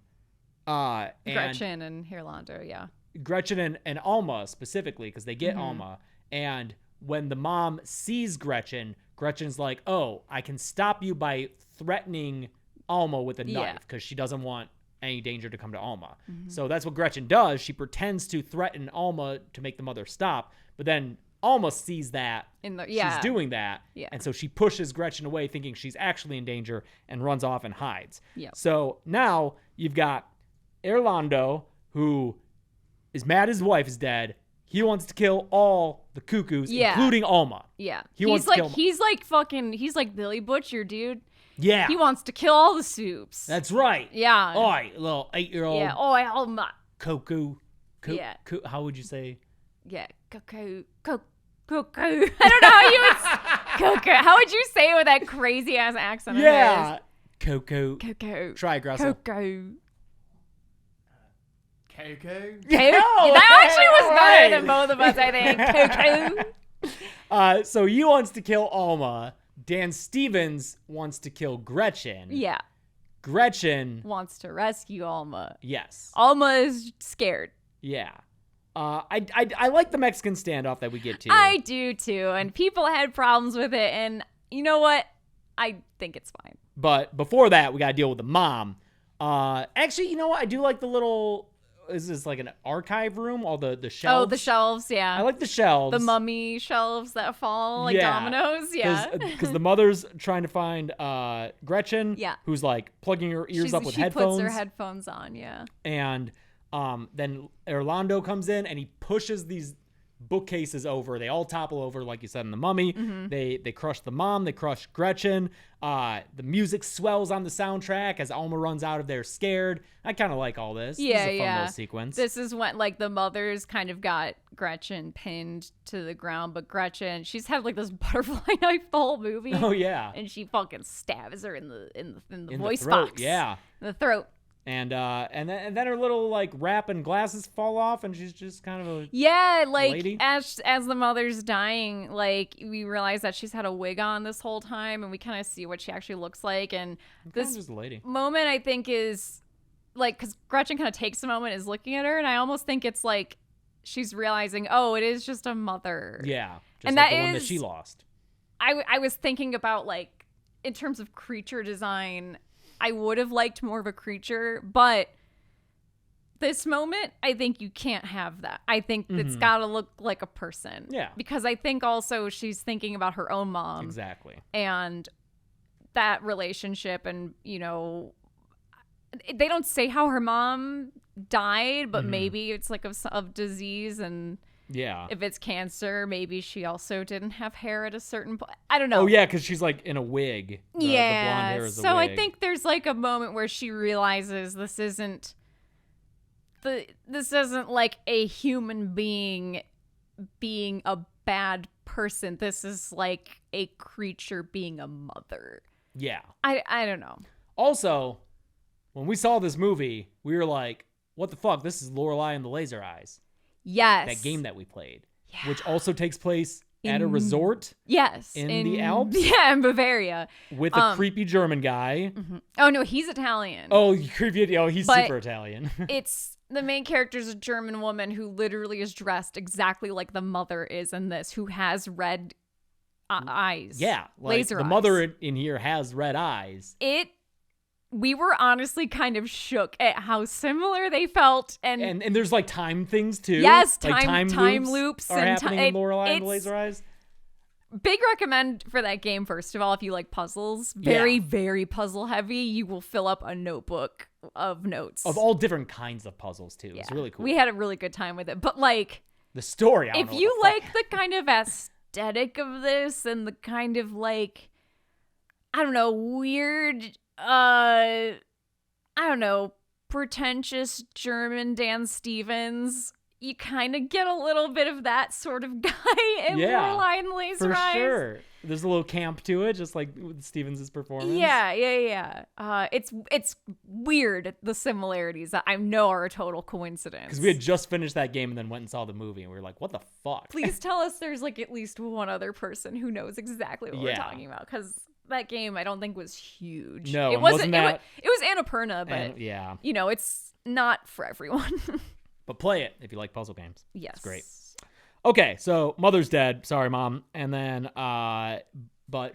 And Gretchen and Lando, yeah. Gretchen and Alma specifically, because they get Alma. And when the mom sees Gretchen, Gretchen's like, oh, I can stop you by threatening Alma with a knife because she doesn't want any danger to come to Alma. So that's what Gretchen does. She pretends to threaten Alma to make the mother stop, but then Alma sees that she's doing that. Yeah. And so she pushes Gretchen away thinking she's actually in danger and runs off and hides. Yep. So now you've got Lando, who is mad his wife is dead. He wants to kill all the Cuckoos, including Alma. Yeah. He's like Billy Butcher, dude. Yeah. He wants to kill all the soups. That's right. Yeah. Oi, little 8-year-old. Yeah. Oh, Alma. Cuckoo. Yeah. How would you say? Yeah. Cuckoo. Cuckoo. I don't know how you would. Cuckoo. How would you say it with that crazy ass accent? Yeah. Cuckoo. Cuckoo. Try, Gressel. Cuckoo. Cuckoo. That actually was better than both of us, I think. Cuckoo. So he wants to kill Alma. Dan Stevens wants to kill Gretchen. Yeah. Gretchen Wants to rescue Alma. Yes. Alma is scared. Yeah. I like the Mexican standoff that we get to. I do too. And people had problems with it. And you know what? I think it's fine. But before that, we got to deal with the mom. Actually, you know what? I do like the little. Is this like an archive room? All the shelves. Oh, the shelves, yeah. I like the shelves. The mummy shelves that fall like dominoes, yeah. Because the mother's trying to find Gretchen, Yeah. who's like plugging her ears up with headphones. She puts her headphones on, yeah. And then Lando comes in and he pushes these bookcases over. They all topple over, like you said in the Mummy. Mm-hmm. They crush the mom. They crush Gretchen. The music swells on the soundtrack as Alma runs out of there scared. I kind of like all this. Yeah, this is a fun little sequence. This is when like the mother's kind of got Gretchen pinned to the ground, but Gretchen, she's had like this butterfly knife the whole movie. Oh yeah, and she fucking stabs her in the voice throat, box. Yeah, in the throat. And then her little like wrap and glasses fall off, and she's just kind of a like lady. as the mother's dying, like we realize that she's had a wig on this whole time, and we kind of see what she actually looks like. And this just a lady. moment, I think, is like because Gretchen kind of takes a moment, is looking at her, and I almost think it's like she's realizing, oh, it is just a mother. Yeah, just and like that the one that is- she lost. I was thinking about like in terms of creature design. I would have liked more of a creature, but this moment, I think you can't have that. I think it's got to look like a person. Yeah. Because I think also she's thinking about her own mom. Exactly. And that relationship, and, you know, they don't say how her mom died, but maybe it's like of disease, and Yeah. if it's cancer, maybe she also didn't have hair at a certain point. I don't know. Oh yeah, because she's like in a wig. The blonde hair is a so wig. I think there's like a moment where she realizes this isn't like a human being a bad person. This is like a creature being a mother. Yeah. I don't know. Also, when we saw this movie, we were like, "What the fuck? This is Lorelai and the Laser Eyes." Yes. That game that we played, Yeah. which also takes place at a In- resort Yes. in the Alps? Yeah, in Bavaria. with a creepy German guy. Oh no, he's Italian. Oh, creepy! Oh, he's But- super Italian. It's the main character's a German woman who literally is dressed exactly like the mother is in this, who has red eyes. Yeah, like laser the eyes. mother in here has red eyes. We were honestly kind of shook at how similar they felt, and And there's like time things too. yes, like time loops are and happening in Lorelai and the it's Laser Eyes. big recommend for that game. First of all, if you like puzzles, very puzzle heavy, you will fill up a notebook of notes Of all different kinds of puzzles too. Yeah. It's really cool. We had a really good time with it, but like, the story. I don't if know what you the fuck. like the kind of aesthetic of this and the kind of like, I don't know, weird, I don't know, pretentious German Dan Stevens, you kind of get a little bit of that sort of guy in Lorelai and Laser for Eyes. sure. There's a little camp to it, just like with Stevens' performance. Yeah. It's weird, the similarities that I know are a total coincidence. Because we had just finished that game and then went and saw the movie, and we were like, "What the fuck?" Please tell us there's like at least one other person who knows exactly what we're talking about, because that game I don't think was huge. No, it wasn't that. It was Annapurna, but And, yeah, you know, it's not for everyone. but play it if you like puzzle games. Yes, It's great. Okay, so mother's dead. Sorry, mom. And then, but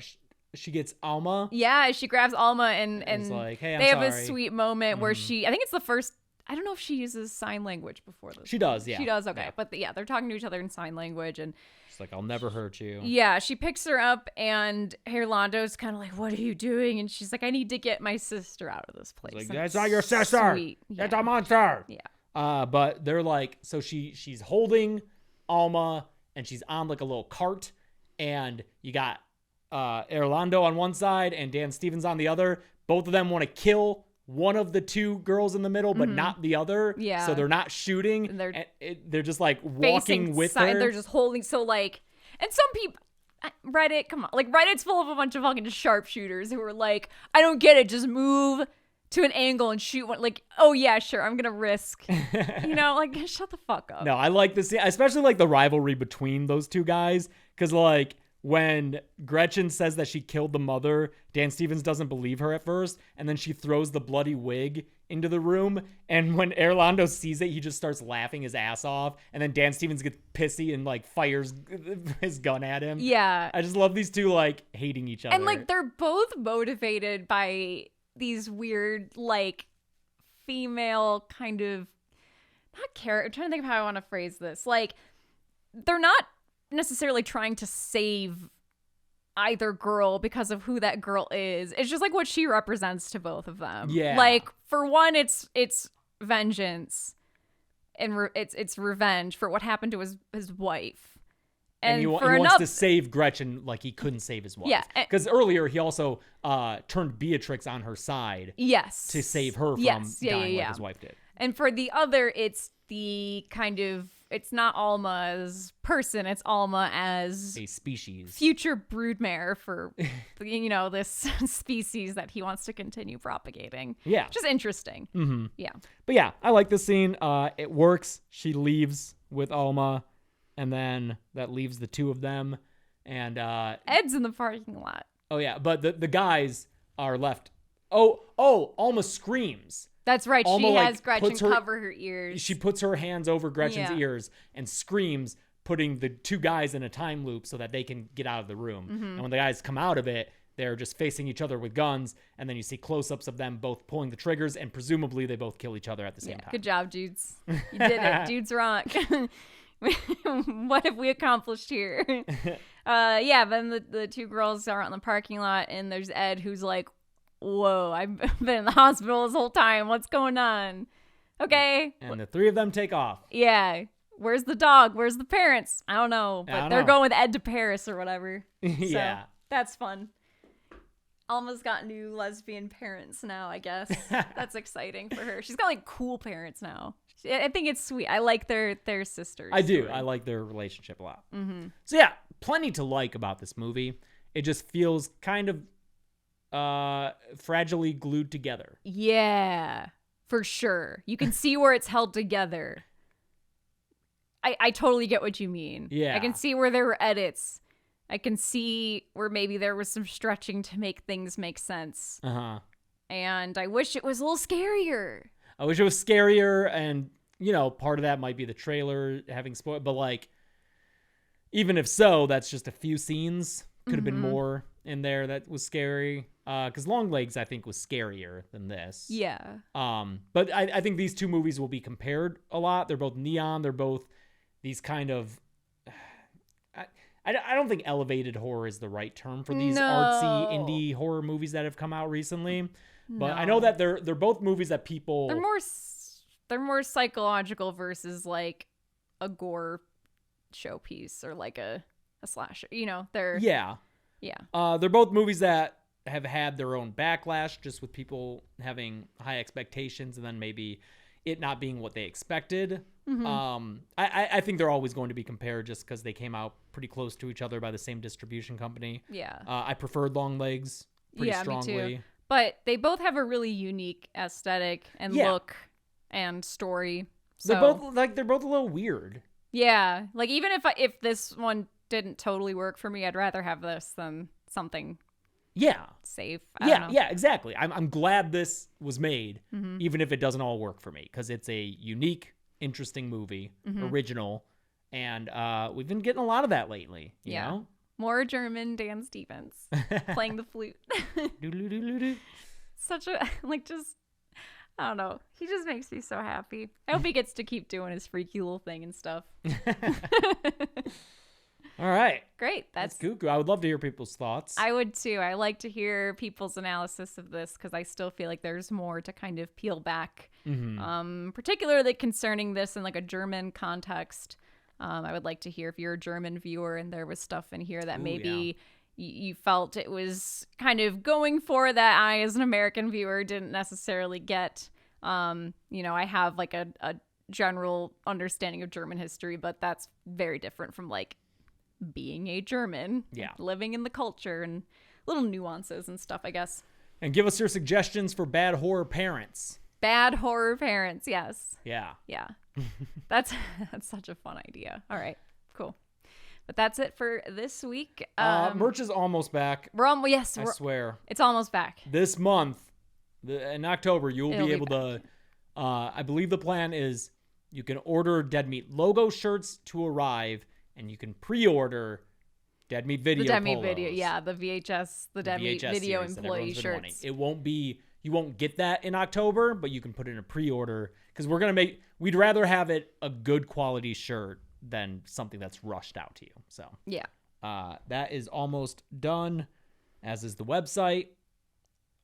she gets Alma. Yeah, she grabs Alma and It's like, hey, I'm they have sorry. a sweet moment where I think it's the first. I don't know if she uses sign language before this. She does, yeah. She does, okay. Yeah. But they're talking to each other in sign language, and She's like, I'll never hurt you. yeah, she picks her up, and Lando's kind of like, "What are you doing?" And she's like, "I need to get my sister out of this place." Like, And that's it's not your sister. Sweet. That's Yeah. a monster. Yeah. But they're like, so she's holding Alma, and she's on like a little cart, and you got Lando on one side and Dan Stevens on the other. Both of them want to kill one of the two girls in the middle, but not the other. Yeah. So they're not shooting. And they're just like walking Facing with side, her. they're just holding. So like, and some people. Reddit, come on. Like, Reddit's full of a bunch of fucking sharpshooters who are like, I don't get it. Just move to an angle and shoot one. Like, oh, yeah, sure. I'm going to risk. You know, like, shut the fuck up. No, I like this, especially like the rivalry between those two guys. Because like when Gretchen says that she killed the mother, Dan Stevens doesn't believe her at first. And then she throws the bloody wig into the room. And when Lando sees it, he just starts laughing his ass off. And then Dan Stevens gets pissy and like fires his gun at him. Yeah. I just love these two like hating each other. And like, they're both motivated by these weird, like, female kind of not character. I'm trying to think of how I want to phrase this. Like, they're not necessarily trying to save either girl because of who that girl is. It's just like what she represents to both of them. Yeah. Like, for one, it's vengeance and it's revenge for what happened to his wife. And he for wants to save Gretchen like he couldn't save his wife. Yeah. Because earlier he also turned Beatrix on her side. Yes. To save her from dying like his wife did. And for the other, it's the kind of, it's not Alma as person, it's Alma as a species. Future broodmare for, this species that he wants to continue propagating. Yeah. Just interesting. Mm-hmm. Yeah. But yeah, I like this scene. It works. She leaves with Alma, and then that leaves the two of them. And Ed's in the parking lot. Oh, yeah. But the guys are left. Oh, Alma screams. That's right. Alma, she has like, Gretchen cover her ears. She puts her hands over Gretchen's ears and screams, putting the two guys in a time loop so that they can get out of the room. Mm-hmm. And when the guys come out of it, they're just facing each other with guns. And then you see close-ups of them both pulling the triggers. And presumably they both kill each other at the same time. Good job, dudes. You did it. Dudes rock. What have we accomplished here? Then the two girls are out in the parking lot, and there's Ed, who's like, whoa, I've been in the hospital this whole time. What's going on? Okay. And the three of them take off. Yeah. Where's the dog? Where's the parents? I don't know. But they're going with Ed to Paris or whatever. Yeah. So, that's fun. Alma's got new lesbian parents now, I guess. That's exciting for her. She's got like cool parents now. I think it's sweet. I like their sisters. I do. Story. I like their relationship a lot. Mm-hmm. So yeah, plenty to like about this movie. It just feels kind of fragilely glued together. Yeah, for sure. You can see where it's held together. I totally get what you mean. Yeah. I can see where there were edits. I can see where maybe there was some stretching to make things make sense. Uh-huh. And I wish it was a little scarier. I wish it was scarier, and, part of that might be the trailer having spoiled, but, like, even if so, that's just a few scenes. Could have been more in there that was scary. Because Longlegs, I think, was scarier than this. Yeah. But I think these two movies will be compared a lot. They're both neon. They're both these kind of... I don't think elevated horror is the right term for these artsy indie horror movies that have come out recently. But I know that they're both movies that people... They're more psychological versus, like, a gore showpiece or, like, a slasher. They're... Yeah. Yeah. They're both movies that have had their own backlash, just with people having high expectations and then maybe it not being what they expected. Mm-hmm. I think they're always going to be compared just because they came out pretty close to each other by the same distribution company. Yeah. I preferred Longlegs pretty strongly. Me too. But they both have a really unique aesthetic and look and story. So they're both a little weird. Yeah. Like, even if this one didn't totally work for me, I'd rather have this than something safe. I don't know. Yeah, exactly. I'm glad this was made, even if it doesn't all work for me, because it's a unique, interesting movie, original, and we've been getting a lot of that lately. You know? More German Dan Stevens playing the flute. Such a, I don't know. He just makes me so happy. I hope he gets to keep doing his freaky little thing and stuff. All right. Great. That's Cuckoo. I would love to hear people's thoughts. I would too. I like to hear people's analysis of this because I still feel like there's more to kind of peel back, particularly concerning this in like a German context. I would like to hear if you're a German viewer and there was stuff in here that maybe you felt it was kind of going for that I, as an American viewer, didn't necessarily get. I have like a general understanding of German history, but that's very different from like being a German, living in the culture and little nuances and stuff, I guess. And give us your suggestions for bad horror parents. Bad horror parents, yes. Yeah. That's such a fun idea. All right, cool. But that's it for this week. Merch is almost back. I swear. It's almost back. This month, in October, you'll be able to, I believe the plan is you can order Dead Meat logo shirts to arrive, and you can pre-order Dead Meat video The Dead Meat polos. video, the VHS, the Dead Meat video employee shirts. It won't be You won't get that in October, but you can put in a pre-order because we'd rather have it a good quality shirt than something that's rushed out to you. So Yeah. that is almost done, as is the website.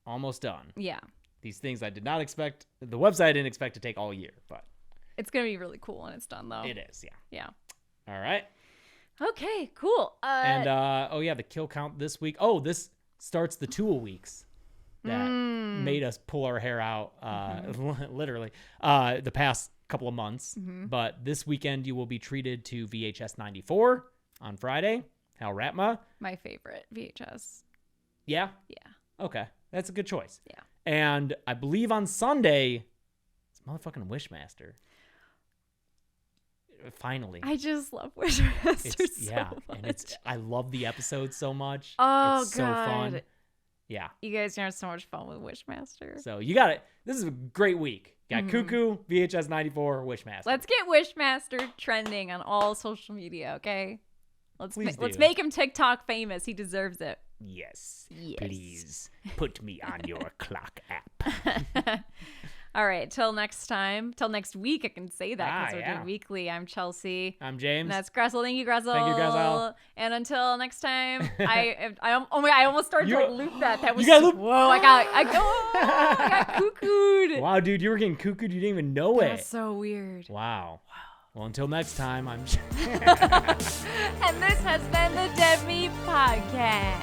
Almost done. Yeah. These things I did not expect. The website I didn't expect to take all year, but It's going to be really cool when it's done, though. it is, yeah. Yeah. All right. Okay, cool. And the kill count this week. Oh, this starts the Tool weeks that made us pull our hair out, literally, the past couple of months. But this weekend you will be treated to VHS 94 on Friday. Hal Ratma. My favorite VHS. Yeah? Yeah. Okay. That's a good choice. Yeah. And I believe on Sunday, it's motherfucking Wishmaster. Finally. I just love Wishmaster so much. And I love the episode so much. Oh, it's so fun. Yeah. You guys are having so much fun with Wishmaster. So you got it. This is a great week. Got Cuckoo, VHS 94, Wishmaster. Let's get Wishmaster trending on all social media, okay? Let's make him TikTok famous. He deserves it. Yes. Please put me on your clock app. All right. Till next time. Till next week. I can say that because we're yeah. doing weekly. I'm Chelsea. I'm James. And that's Gressel. Thank you, Gressel. Thank you, Gressel. And until next time, I almost started to like loop that. That was you got loop. Whoa! I got cuckooed. Wow, dude, you were getting cuckooed. You didn't even know it. That's so weird. Wow. Well, until next time, I'm. And this has been the Dead Meat Podcast.